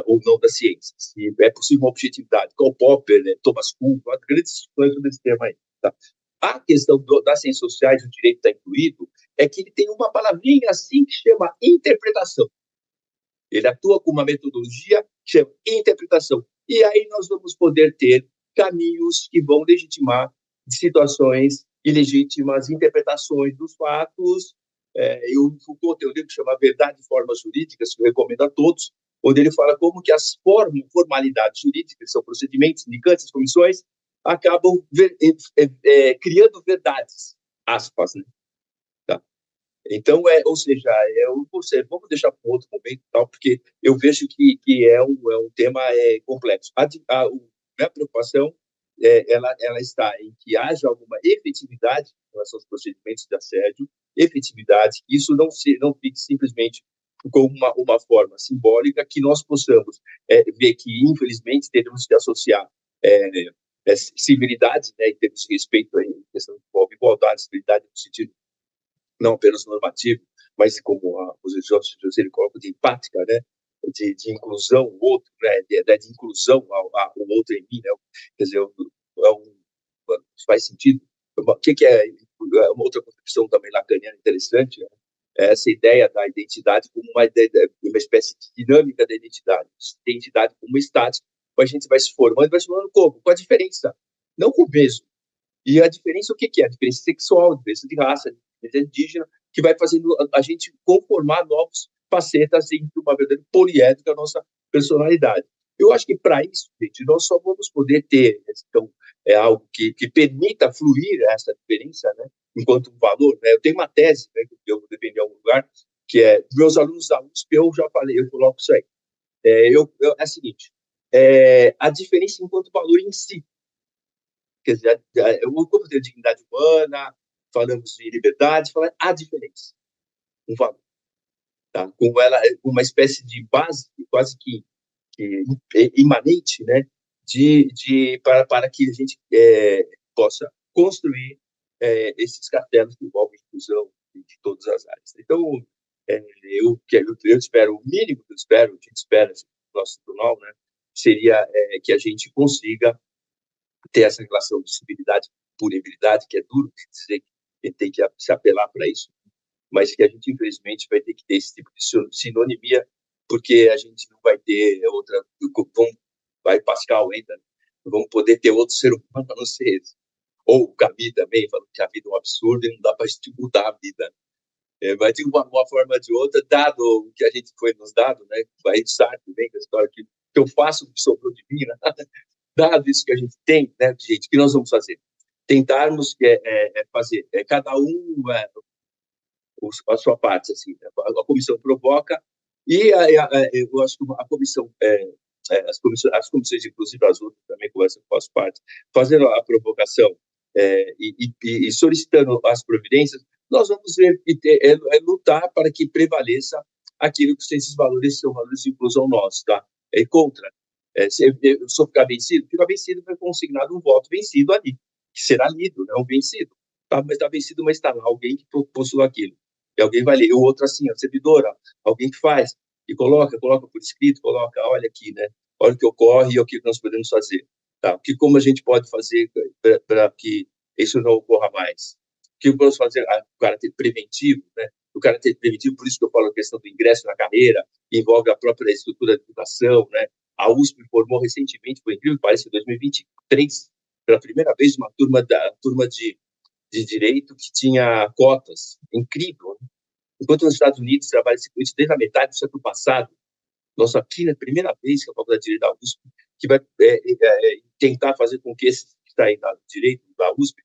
Ou não da ciência. Se é possível uma objetividade. Karl Popper, né? Thomas Kuhn, grandes discussões sobre esse tema aí. Tá? A questão das ciências sociais, o direito está incluído, é que ele tem uma palavrinha assim que chama interpretação. Ele atua com uma metodologia que chama interpretação. E aí nós vamos poder ter caminhos que vão legitimar situações ilegítimas, interpretações dos fatos. O Foucault tem um livro que chama Verdade e Formas Jurídicas, que eu recomendo a todos, onde ele fala como que as formalidades jurídicas, que são procedimentos, indicantes, comissões, acabam criando verdades, aspas, né? Tá? Então, ou seja, vamos deixar para um outro momento, tal, porque eu vejo que é um tema complexo. Minha preocupação, ela está em que haja alguma efetividade em relação aos procedimentos de assédio, efetividade, que isso não fique simplesmente como uma forma simbólica, que nós possamos ver que, infelizmente, teremos que associar civilidade, né, em termos de respeito, aí, questão que envolve igualdade, civilidade no sentido não apenas normativo, mas como o José coloca, de empática, né, de inclusão ao outro, né, de inclusão ao outro em mim, né, quer dizer, faz sentido. O que é uma outra concepção também lacaniana interessante, né? Essa ideia da identidade como uma espécie de dinâmica da identidade como estática, a gente vai se formando como? Com a diferença, não com o mesmo. E a diferença, o que é? A diferença sexual, a diferença de raça, a diferença indígena, que vai fazendo a gente conformar novas facetas entre uma verdadeira poliédrica, a nossa personalidade. Eu acho que, para isso, gente, nós só vamos poder ter, então, algo que permita fluir essa diferença, né, enquanto um valor. Né? Eu tenho uma tese, né, que eu vou defender em algum lugar, que é, meus alunos da USP, eu já falei, eu coloco isso aí. É a seguinte, a diferença enquanto valor em si. Quer dizer, quando eu tenho dignidade humana, falamos de liberdade, falamos a diferença, um valor. Tá? Com ela, uma espécie de base, quase que imanente, né, para que a gente possa construir esses castelos que envolvem inclusão de todas as áreas. Então, eu espero, o mínimo que a gente espera no nosso tribunal, né, seria que a gente consiga ter essa relação de civilidade, punibilidade, que é duro de dizer que tem que se apelar para isso, mas que a gente, infelizmente, vai ter que ter esse tipo de sinonimia, porque a gente não vai ter outra, vai Pascal ainda, não vamos poder ter outro ser humano a não ser esse. Ou o Camus também, falando que a vida é um absurdo e não dá para mudar a vida. Mas de uma forma ou de outra, dado o que a gente foi nos dado, né, vai Sartre bem com a história que eu faço o que sobrou de mim, né? Dado isso que a gente tem, né, gente, o que nós vamos fazer? Tentarmos fazer, cada um a sua parte, assim, né? A comissão provoca e eu acho que a comissão, as comissões, inclusive as outras também, como essa faz parte, fazendo a provocação e solicitando as providências, nós vamos lutar para que prevaleça aquilo que esses valores são valores de inclusão nossos, tá? Contra. Se eu ficar vencido, foi consignado um voto vencido ali, que será lido, não vencido. Tá, mas está vencido, mas está lá alguém que possui aquilo. E alguém vai ler. O outro assim, a servidora, alguém que faz, e coloca por escrito, olha aqui, né? Olha o que ocorre e o que nós podemos fazer. Tá? Como a gente pode fazer para que isso não ocorra mais? O que podemos fazer? O caráter preventivo, né? O caráter preventivo, por isso que eu falo a questão do ingresso na carreira, envolve a própria estrutura da educação, né? A USP formou recentemente, por incrível que pareça, em 2023, pela primeira vez, uma turma de direito que tinha cotas. Incrível, né? Enquanto nos Estados Unidos trabalha isso desde a metade do século passado, nós aqui, na primeira vez que a Faculdade de Direito da USP, que vai tentar fazer com que esse que está aí no direito da USP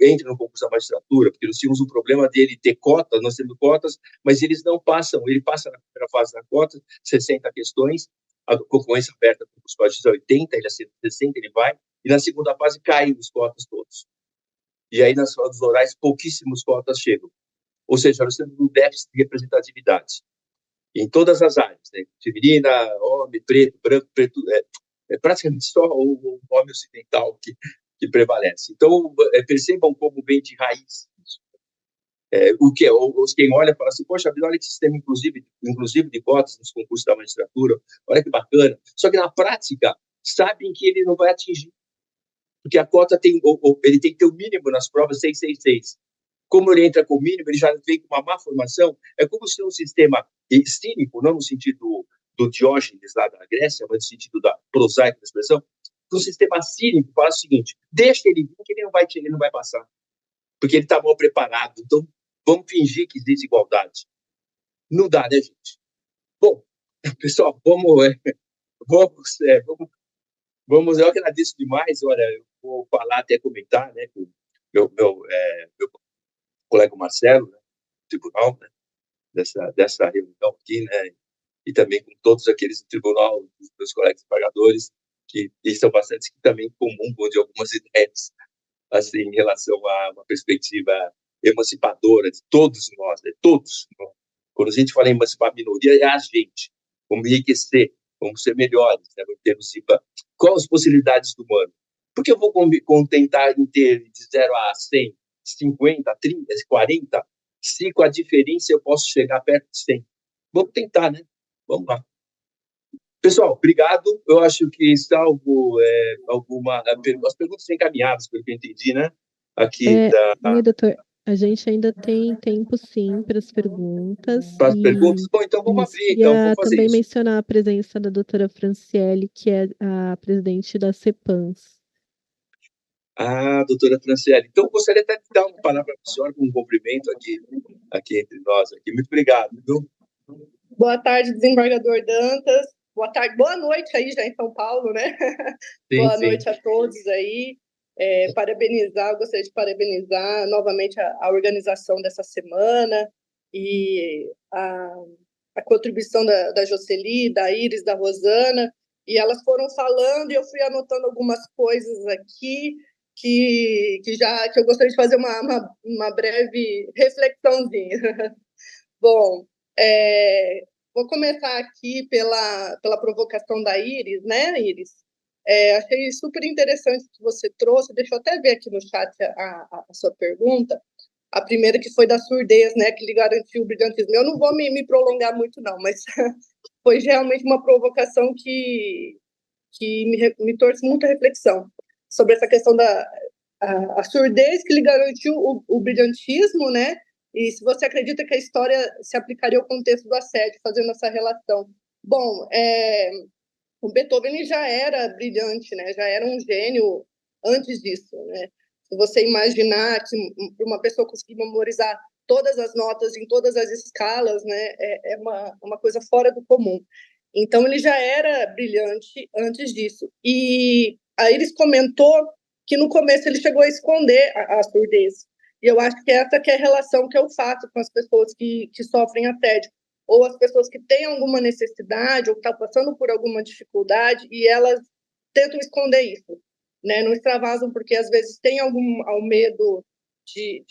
entre no concurso da magistratura, porque nós tínhamos um problema dele ter cotas, nós temos cotas, mas eles não passam, ele passa na primeira fase da cota, 60 questões, a concorrência aberta para os códigos 80, ele aceita 60, ele vai, e na segunda fase caem os cotas todos. E aí, nas fases orais, pouquíssimos cotas chegam. Ou seja, nós temos um déficit de representatividade em todas as áreas, né? Feminina, homem, preto, branco, preto, praticamente só o homem ocidental que prevalece. Então, percebam como vem de raiz isso. Quem olha fala assim, poxa, olha que sistema inclusive de cotas nos concursos da magistratura, olha que bacana. Só que, na prática, sabem que ele não vai atingir. porque a cota ele tem que ter o mínimo nas provas 666. Como ele entra com o mínimo, ele já vem com uma má formação. É como se um sistema cínico, não no sentido do Diógenes lá da Grécia, mas no sentido da prosaica da expressão, um sistema cínico faz o seguinte: deixa ele vir que ele não vai passar, porque ele está mal preparado. Então, vamos fingir que existe igualdade. Não dá, né, gente? Bom, pessoal, vamos, eu agradeço demais. Olha, eu vou falar, até comentar, né, com meu colega Marcelo, né, do tribunal, né, dessa reunião aqui, né, e também com todos aqueles do tribunal, dos meus colegas pagadores, que são bastante que também comungam de algumas ideias, assim, em relação a uma perspectiva emancipadora de todos nós, né, todos. Quando a gente fala em emancipar a minoria, é a gente. Vamos enriquecer, vamos ser melhores, né, em termos de quais as possibilidades do humano. Por que eu vou contentar em ter de 0 a 100, 50, 30, 40, se com a diferença eu posso chegar perto de 100? Vamos tentar, né? Vamos lá. Pessoal, obrigado. Eu acho que salvo as perguntas encaminhadas, pelo que eu entendi, né? Aqui doutor, a gente ainda tem tempo, sim, para as perguntas. Para as perguntas? Bom, então vamos abrir, então, vamos fazer também isso. mencionar a presença da doutora Franciele, que é a presidente da CEPANS. Doutora Franciele. Então, eu gostaria até de dar uma palavra para a senhora, com um cumprimento aqui entre nós. Muito obrigado, viu? Boa tarde, desembargador Dantas. Boa tarde, boa noite aí já em São Paulo, né? Sim, boa sim. noite a todos aí. Gostaria de parabenizar novamente a organização dessa semana e a contribuição da Jocely, da Iris, da Rosana, e elas foram falando e eu fui anotando algumas coisas aqui que eu gostaria de fazer uma breve reflexãozinha. Bom, vou começar aqui pela provocação da Iris, né, Iris? Achei super interessante que você trouxe. Deixa eu até ver aqui no chat a sua pergunta. A primeira que foi da surdez, né, que lhe garantiu o brilhantismo. Eu não vou me prolongar muito, não, mas foi realmente uma provocação que me trouxe muita reflexão sobre essa questão da surdez que lhe garantiu o brilhantismo, né? E se você acredita que a história se aplicaria ao contexto do assédio, fazendo essa relação. Bom, o Beethoven ele já era brilhante, né? Já era um gênio antes disso, né? Se você imaginar que uma pessoa conseguir memorizar todas as notas em todas as escalas, né? É uma coisa fora do comum. Então, ele já era brilhante antes disso. E aí eles comentou que no começo ele chegou a esconder a surdez. E eu acho que essa que é a relação que eu faço com as pessoas que sofrem assédio, ou as pessoas que têm alguma necessidade, ou que estão passando por alguma dificuldade, e elas tentam esconder isso, né? Não extravasam, porque às vezes tem algum medo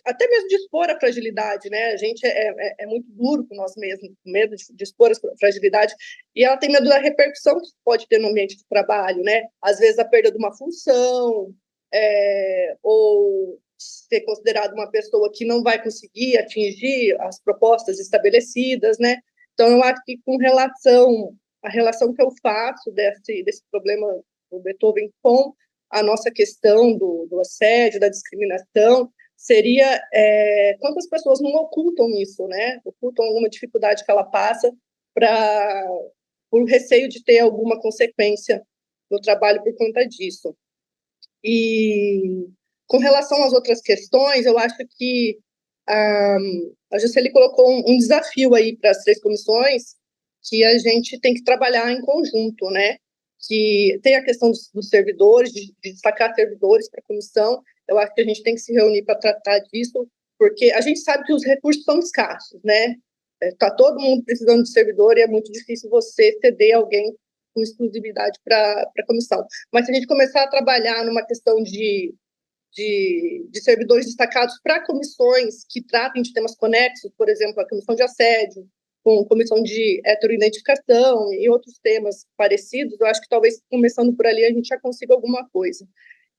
até mesmo de expor a fragilidade, né? A gente é muito duro com nós mesmos, com medo de expor a fragilidade, e ela tem medo da repercussão que pode ter no ambiente de trabalho, né? Às vezes a perda de uma função, ou ser considerado uma pessoa que não vai conseguir atingir as propostas estabelecidas, né? Então, eu acho que a relação que eu faço desse problema do Beethoven com a nossa questão do assédio, da discriminação, seria quantas pessoas não ocultam isso, né? Ocultam alguma dificuldade que ela passa por receio de ter alguma consequência no trabalho por conta disso. E com relação às outras questões, eu acho que a Jocely colocou um desafio aí para as 3 comissões que a gente tem que trabalhar em conjunto, né? Que tem a questão dos servidores, de destacar servidores para a comissão. Eu acho que a gente tem que se reunir para tratar disso, porque a gente sabe que os recursos são escassos, né? Está todo mundo precisando de servidor e é muito difícil você ceder alguém com exclusividade para a comissão. Mas se a gente começar a trabalhar numa questão de servidores destacados para comissões que tratem de temas conexos, por exemplo, a comissão de assédio, com comissão de heteroidentificação e outros temas parecidos, eu acho que talvez começando por ali a gente já consiga alguma coisa.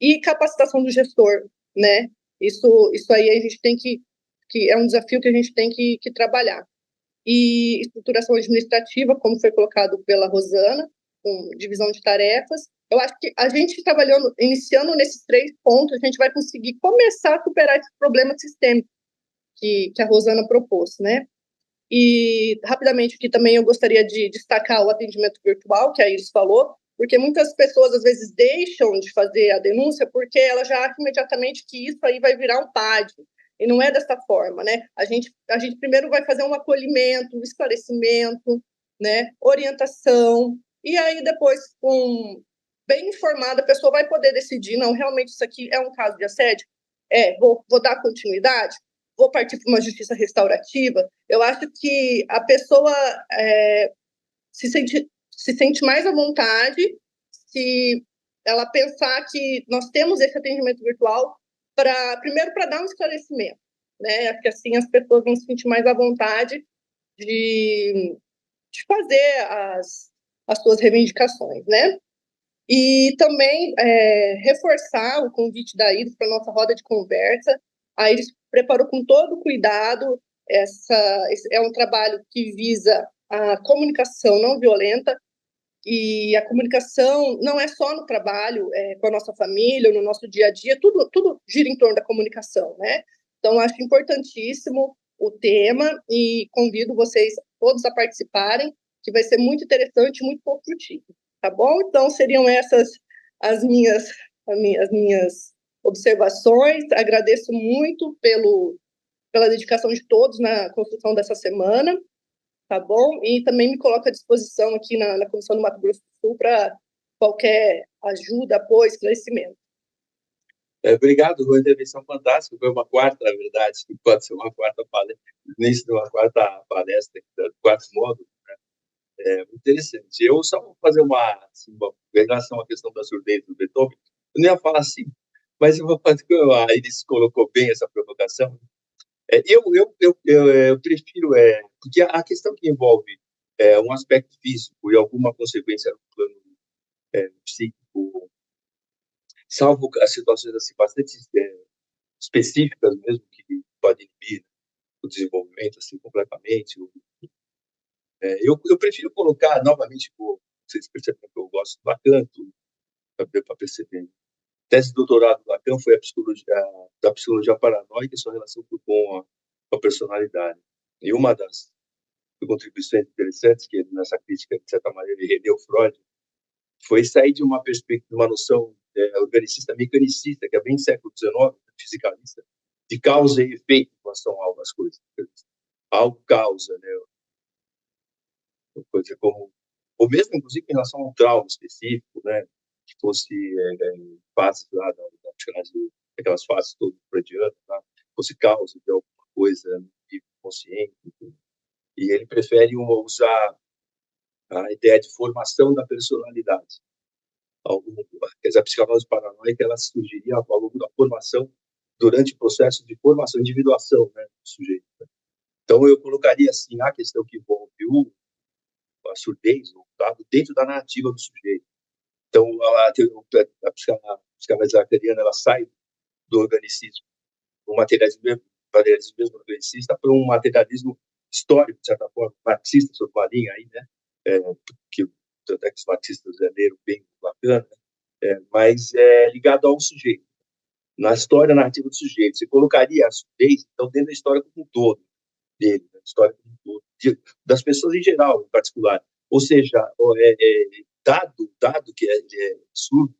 E capacitação do gestor, né? Isso aí a gente tem que é um desafio que a gente tem que trabalhar. E estruturação administrativa, como foi colocado pela Rosana, com divisão de tarefas, Eu acho que a gente trabalhando, iniciando nesses 3 pontos, a gente vai conseguir começar a superar esse problema sistêmico que a Rosana propôs, né? E, rapidamente, aqui também eu gostaria de destacar o atendimento virtual, que a Iris falou, porque muitas pessoas, às vezes, deixam de fazer a denúncia porque ela já acha imediatamente que isso aí vai virar um PAD. E não é dessa forma, né? A gente primeiro vai fazer um acolhimento, um esclarecimento, né? Orientação, e aí depois, bem informada, a pessoa vai poder decidir, não, realmente isso aqui é um caso de assédio? Vou dar continuidade? Vou partir para uma justiça restaurativa? Eu acho que a pessoa se sente mais à vontade se ela pensar que nós temos esse atendimento virtual primeiro para dar um esclarecimento, né? Acho que assim as pessoas vão se sentir mais à vontade de fazer as suas reivindicações, né? E também reforçar o convite da Iris para a nossa roda de conversa. A Iris preparou com todo cuidado, esse é um trabalho que visa a comunicação não violenta, e a comunicação não é só no trabalho, com a nossa família, no nosso dia a dia, tudo gira em torno da comunicação, né? Então, acho importantíssimo o tema e convido vocês todos a participarem, que vai ser muito interessante e muito construtivo, tá bom? Então, seriam essas as minhas observações. Agradeço muito pela dedicação de todos na construção dessa semana, tá bom? E também me coloco à disposição aqui na Comissão do Mato Grosso do Sul para qualquer ajuda, apoio, esclarecimento. Obrigado, uma intervenção fantástica. Foi uma quarta, na verdade, que pode ser uma quarta palestra, início de uma quarta palestra, quarto módulo, né? Muito interessante. Eu só vou fazer uma em relação à questão da surdez do Beethoven. Eu não ia falar assim, mas eu vou fazer, a Iris colocou bem essa provocação. Eu prefiro, porque a questão que envolve um aspecto físico e alguma consequência no plano psíquico, salvo as situações assim, bastante específicas mesmo, que podem inibir o desenvolvimento assim, completamente. Eu prefiro colocar, novamente, vocês percebem que eu gosto do Lacan, para perceber. A tese de doutorado do Lacan foi da psicologia paranoica e sua relação com a personalidade. E uma das contribuições interessantes que ele, nessa crítica, de certa maneira, ele rendeu Freud, foi sair de uma perspectiva, de uma noção organicista mecanicista, que é bem século XIX, fisicalista, de causa e efeito em relação a algumas coisas. Algo causa, né? Uma coisa como, ou mesmo, inclusive, em relação a um trauma específico, né? Que fosse fases lá daquelas fases todas freudianas, tá? Fosse causa de alguma coisa no nível consciente. Enfim. E ele prefere usar a ideia de formação da personalidade. Quer dizer, a psicanálise paranoica ela surgiria ao longo da formação, durante o processo de formação, individuação, né, do sujeito. Então, eu colocaria assim a questão que envolve a surdez, o dado, dentro da narrativa do sujeito. Então, a psicanálise lacaniana ela sai do organicismo, do materialismo mesmo organicista, para um materialismo histórico, de certa forma, marxista, sob uma linha aí, né? Que até que os marxistas leram bem Lacan, mas ligado ao sujeito. Na história narrativa do sujeito, você colocaria a surdez, então, dentro da história como um todo dele, da história como um todo, das pessoas em geral, em particular. Ou seja, dado que ele é surdo,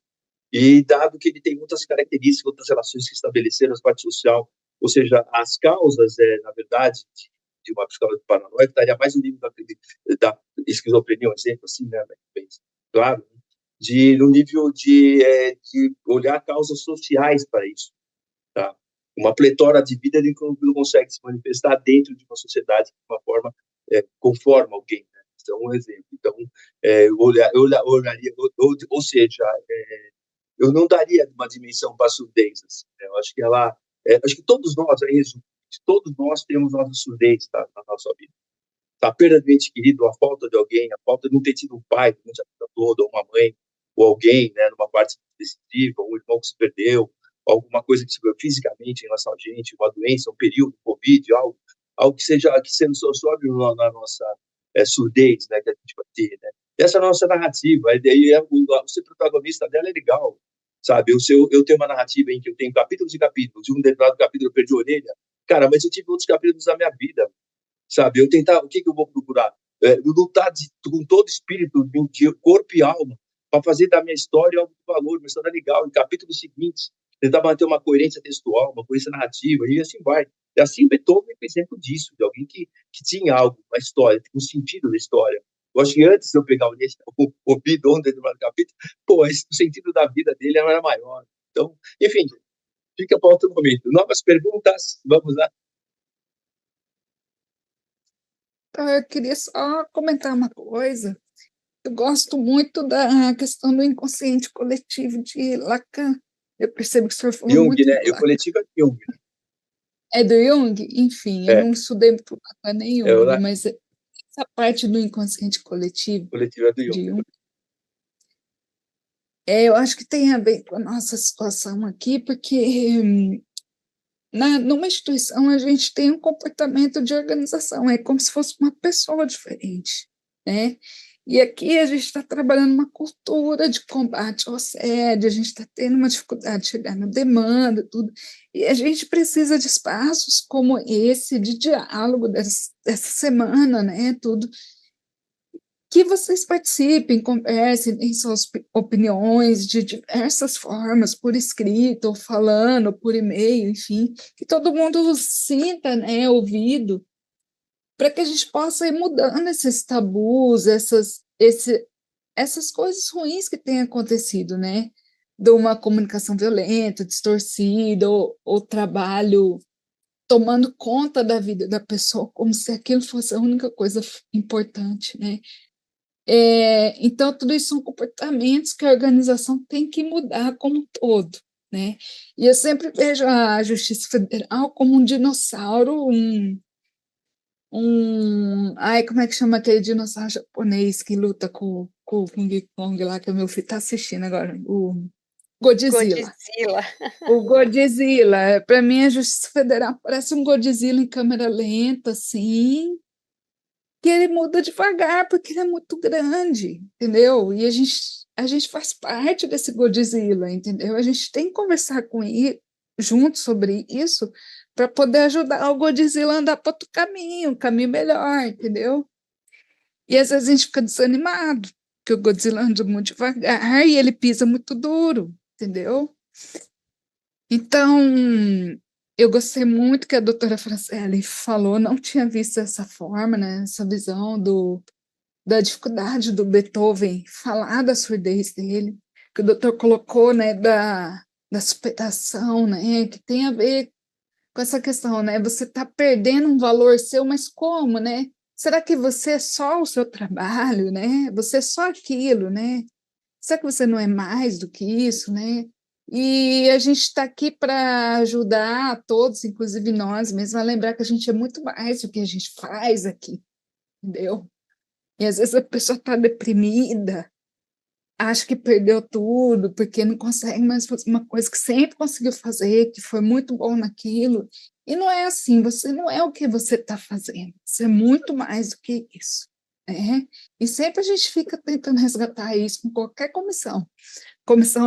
e dado que ele tem muitas características, outras relações que estabeleceram na parte social, ou seja, as causas, na verdade, de uma psicologia paranoica estaria mais no nível da esquizofrenia, um exemplo assim, né, bem claro, no nível de olhar causas sociais para isso, tá? Uma pletora de vida ele não consegue se manifestar dentro de uma sociedade de uma forma conforme alguém, né? Então, um exemplo. Então, olharia, ou seja, eu não daria uma dimensão para a surdez. Assim, né? Eu acho que acho que todos nós, todos nós temos nossa surdez, tá, na nossa vida. A perda de ente querido, a falta de alguém, a falta de não ter tido um pai durante a vida toda, ou uma mãe, ou alguém, né, numa parte decisiva, um irmão que se perdeu, alguma coisa que se viu fisicamente em relação a gente, uma doença, um período, Covid, algo que seja que sendo sobre na nossa surdez, né, que a gente vai ter, né? Essa é a nossa narrativa, e daí o ser protagonista dela é legal, sabe? Eu tenho uma narrativa em que eu tenho capítulos e capítulos, e um determinado capítulo eu perdi a orelha, cara, mas eu tive outros capítulos da minha vida, sabe? Eu tentar, o que eu vou procurar? Lutar com todo espírito, de corpo e alma, para fazer da minha história algo de valor, uma história legal, em capítulos seguintes, tentar manter uma coerência textual, uma coerência narrativa, e assim vai. E assim Beethoven é exemplo disso, de alguém que tinha algo, uma história, um sentido da história. Eu acho que antes de eu pegar o bidon dentro do capítulo, pô, o sentido da vida dele era maior. Então, enfim, fica para outro momento. Novas perguntas? Vamos lá. Então, eu queria só comentar uma coisa. Eu gosto muito da questão do inconsciente coletivo de Lacan. Eu percebo que o senhor falou Jung, muito né? do E o Lacan. coletivo é Jung. É do Jung? Enfim, eu É, não estudei muito Lacan nem é o Jung, mas essa parte do inconsciente coletivo coletivo é do de Jung. Jung, eu acho que tem a ver com a nossa situação aqui, porque numa instituição a gente tem um comportamento de organização, é como se fosse uma pessoa diferente, né? E aqui a gente está trabalhando uma cultura de combate ao assédio, a gente está tendo uma dificuldade de chegar na demanda, tudo, e a gente precisa de espaços como esse, de diálogo dessa semana, né? Tudo, que vocês participem, conversem, deem suas opiniões de diversas formas, por escrito, ou falando, por e-mail, enfim, que todo mundo sinta, né, ouvido, para que a gente possa ir mudando esses tabus, essas coisas ruins que têm acontecido, né, de uma comunicação violenta, distorcida, ou trabalho tomando conta da vida da pessoa, como se aquilo fosse a única coisa importante, né? Então, tudo isso são comportamentos que a organização tem que mudar como um todo, né? E eu sempre vejo a Justiça Federal como um dinossauro, ai, como é que chama aquele dinossauro japonês que luta com o King Kong lá, que o meu filho está assistindo agora, o Godzilla. Godzilla. O Godzilla, para mim, a Justiça Federal parece um Godzilla em câmera lenta, assim, que ele muda devagar, porque ele é muito grande, entendeu? E a gente faz parte desse Godzilla, entendeu? A gente tem que conversar com ele, junto sobre isso, para poder ajudar o Godzilla a andar para outro caminho, um caminho melhor, entendeu? E às vezes a gente fica desanimado, porque o Godzilla anda muito devagar e ele pisa muito duro, entendeu? Então, eu gostei muito que a doutora Franciele falou, não tinha visto essa forma, né, essa visão da dificuldade do Beethoven falar da surdez dele, que o doutor colocou, né, da superação, né, que tem a ver com essa questão, né, você está perdendo um valor seu, mas como, né? Será que você é só o seu trabalho, né? Você é só aquilo, né? Será que você não é mais do que isso, né? E a gente está aqui para ajudar a todos, inclusive nós mesmos, a lembrar que a gente é muito mais do que a gente faz aqui, entendeu? E às vezes a pessoa está deprimida, acha que perdeu tudo, porque não consegue mais fazer uma coisa que sempre conseguiu fazer, que foi muito bom naquilo. E não é assim, você não é o que você está fazendo, você é muito mais do que isso. Né? E sempre a gente fica tentando resgatar isso com qualquer comissão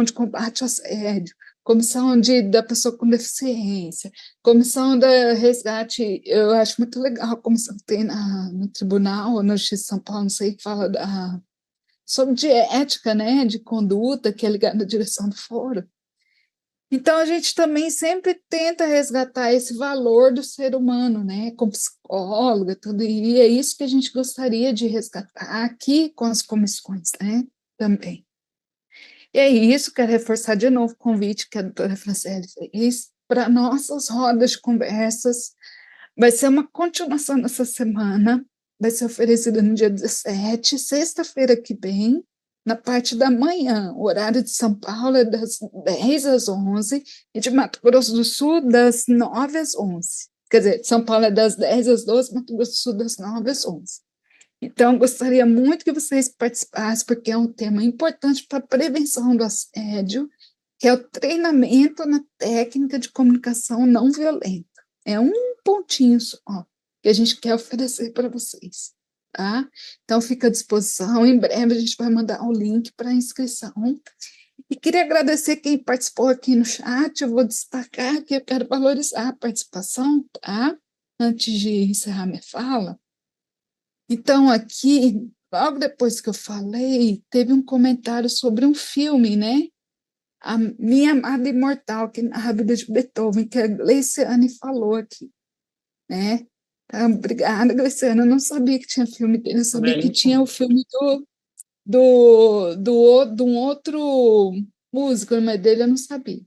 de combate ao assédio, comissão da pessoa com deficiência, comissão da resgate. Eu acho muito legal a comissão que tem no tribunal, ou na Justiça de São Paulo, não sei, que fala sobre de ética, né, de conduta, que é ligada à direção do foro. Então, a gente também sempre tenta resgatar esse valor do ser humano, né, como psicóloga, tudo, e é isso que a gente gostaria de resgatar aqui com as comissões, né, também. E é isso, quero reforçar de novo o convite que a doutora Franciele fez para nossas rodas de conversas. Vai ser uma continuação nessa semana, vai ser oferecida no dia 17, sexta-feira que vem, na parte da manhã. O horário de São Paulo é das 10 às 11 e de Mato Grosso do Sul das 9 às 11. Quer dizer, São Paulo é das 10 às 12, Mato Grosso do Sul das 9 às 11. Então, gostaria muito que vocês participassem, porque é um tema importante para a prevenção do assédio, que é o treinamento na técnica de comunicação não violenta. É um pontinho só que a gente quer oferecer para vocês. tá? Então, fica à disposição. Em breve, a gente vai mandar o link para inscrição. E queria agradecer quem participou aqui no chat. Eu vou destacar que eu quero valorizar a participação, tá? Antes de encerrar minha fala. Então, aqui, logo depois que eu falei, teve um comentário sobre um filme, né? A Minha Amada Imortal, que narra a vida de Beethoven, que a Gleiciane falou aqui, né? Então, obrigada, Gleiciane. Eu não sabia que tinha filme dele, eu sabia que tinha o filme de um outro músico, mas dele eu não sabia.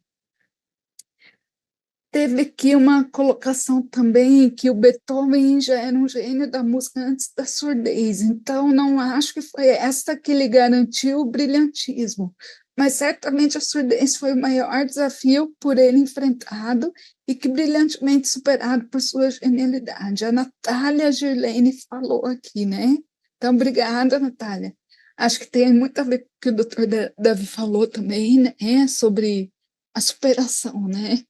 Teve aqui uma colocação também que o Beethoven já era um gênio da música antes da surdez, então não acho que foi esta que lhe garantiu o brilhantismo, mas certamente a surdez foi o maior desafio por ele enfrentado e que brilhantemente superado por sua genialidade. A Natália Girlene falou aqui, né? Então, obrigada, Natália. Acho que tem muito a ver com o que o doutor Davi falou também, né? Sobre a superação, né?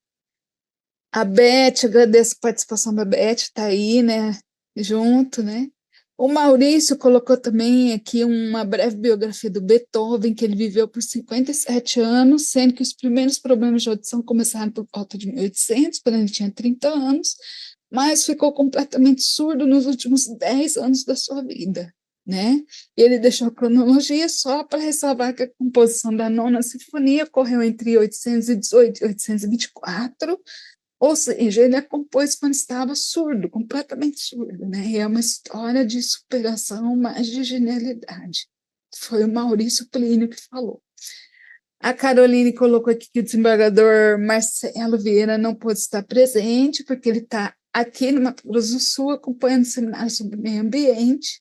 A Beth, agradeço a participação da Beth, está aí, né, junto, né? O Maurício colocou também aqui uma breve biografia do Beethoven, que ele viveu por 57 anos, sendo que os primeiros problemas de audição começaram por volta de 1800, quando ele tinha 30 anos, mas ficou completamente surdo nos últimos 10 anos da sua vida, né? E ele deixou a cronologia só para ressalvar que a composição da Nona Sinfonia ocorreu entre 818 e 824, ou seja, ele a compôs quando estava surdo, completamente surdo, né? E é uma história de superação, mas de genialidade. Foi o Maurício Plínio que falou. A Caroline colocou aqui que o desembargador Marcelo Vieira não pôde estar presente, porque ele está aqui no Mato Grosso do Sul, acompanhando o seminário sobre meio ambiente,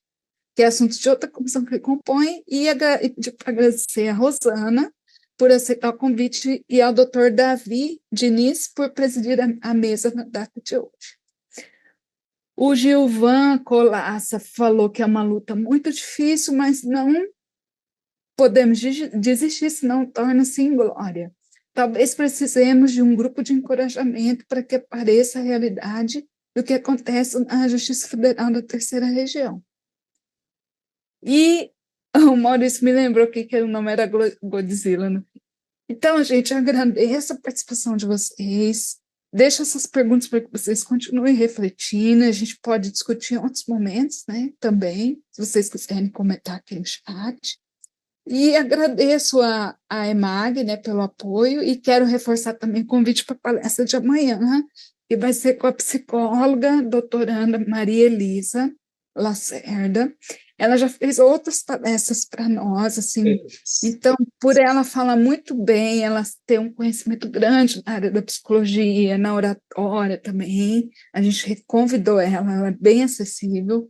que é assunto de outra comissão que ele compõe, e pediu para agradecer a Rosana por aceitar o convite e ao doutor Davi Diniz por presidir a mesa na data de hoje. O Gilvan Colaça falou que é uma luta muito difícil, mas não podemos desistir, senão torna-se inglória. Talvez precisemos de um grupo de encorajamento para que apareça a realidade do que acontece na Justiça Federal da Terceira Região. E o Maurício me lembrou que o nome era Godzilla, né? Então, gente, eu agradeço a participação de vocês. Deixo essas perguntas para que vocês continuem refletindo. A gente pode discutir em outros momentos, né? Também, se vocês quiserem comentar aqui no chat. E agradeço a EMAG, né, pelo apoio, e quero reforçar também o convite para a palestra de amanhã, que vai ser com a psicóloga doutoranda Maria Elisa Lacerda. Ela já fez outras palestras para nós, assim, então, por ela falar muito bem, ela tem um conhecimento grande na área da psicologia, na oratória também, a gente convidou ela é bem acessível,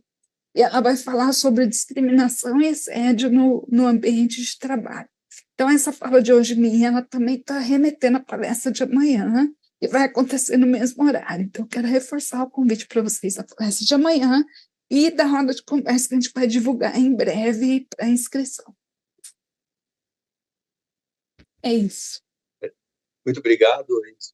e ela vai falar sobre discriminação e assédio no ambiente de trabalho. Então, essa fala de hoje minha, ela também está remetendo à palestra de amanhã, e vai acontecer no mesmo horário. Então, quero reforçar o convite para vocês da palestra de amanhã e da roda de conversa que a gente vai divulgar em breve para inscrição. É isso. Muito obrigado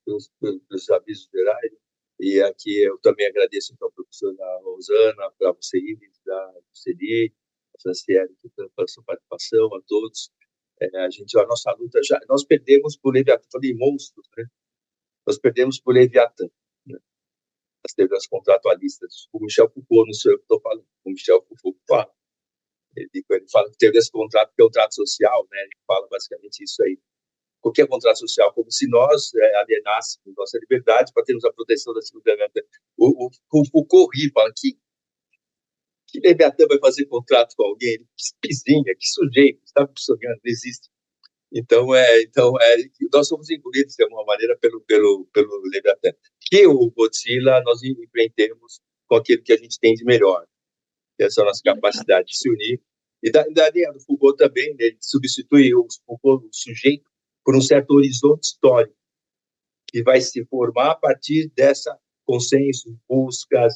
pelos avisos gerais. E aqui eu também agradeço então, a professora Rosana, para você, Iris, da Celi, a Franciele, pela sua participação, a todos. A nossa luta já... Nós perdemos por Leviatã, falei monstros, né? Nós perdemos por Leviatã, né? Nós temos as contratualistas. O Michel Foucault, não sei o que estou falando, o Michel Foucault fala. Ele fala que teve esse contrato, que é o trato social, né? Ele fala basicamente isso aí. Qualquer contrato social, como se nós alienássemos nossa liberdade para termos a proteção da segurança. O Foucault ri, fala que Leviatã vai fazer contrato com alguém? Que pizinha, que sujeito, está sonhando, não existe. Então, nós somos engolidos de alguma maneira pelo Leviatã. Que o Godzilla nós enfrentemos com aquilo que a gente tem de melhor. Essa é a nossa capacidade de se unir. E da linha do Foucault também, né, ele substitui o sujeito por um certo horizonte histórico que vai se formar a partir dessa consenso, buscas,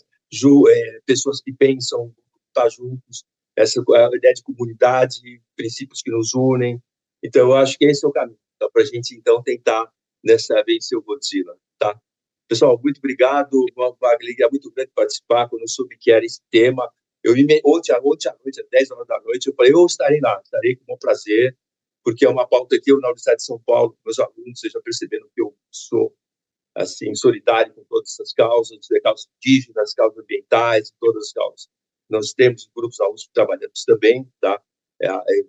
pessoas que pensam estar juntos, essa a ideia de comunidade, princípios que nos unem. Então, eu acho que esse é o caminho. Então, para a gente, então, tentar, nessa vez, ser o Godzilla, tá? Pessoal, muito obrigado. Uma alegria muito grande participar quando eu soube que era esse tema. Ontem à noite, às 10 horas da noite, eu falei, eu estarei lá, estarei com o maior prazer, porque é uma pauta que eu, na Universidade de São Paulo, meus alunos, vocês já perceberam que eu sou, assim, solidário com todas essas causas indígenas, causas ambientais, todas as causas. Nós temos grupos da USP trabalhando também, tá?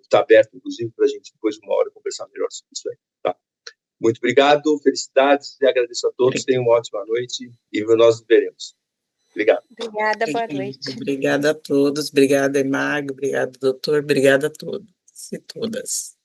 Está aberto, inclusive, para a gente, depois de uma hora, conversar melhor sobre isso aí, tá? Muito obrigado, felicidades, e agradeço a todos, tenham uma ótima noite, e nós nos veremos. Obrigado. Obrigada, boa noite. Obrigada a todos, obrigada, Emag, obrigado, doutor, obrigada a todos e todas.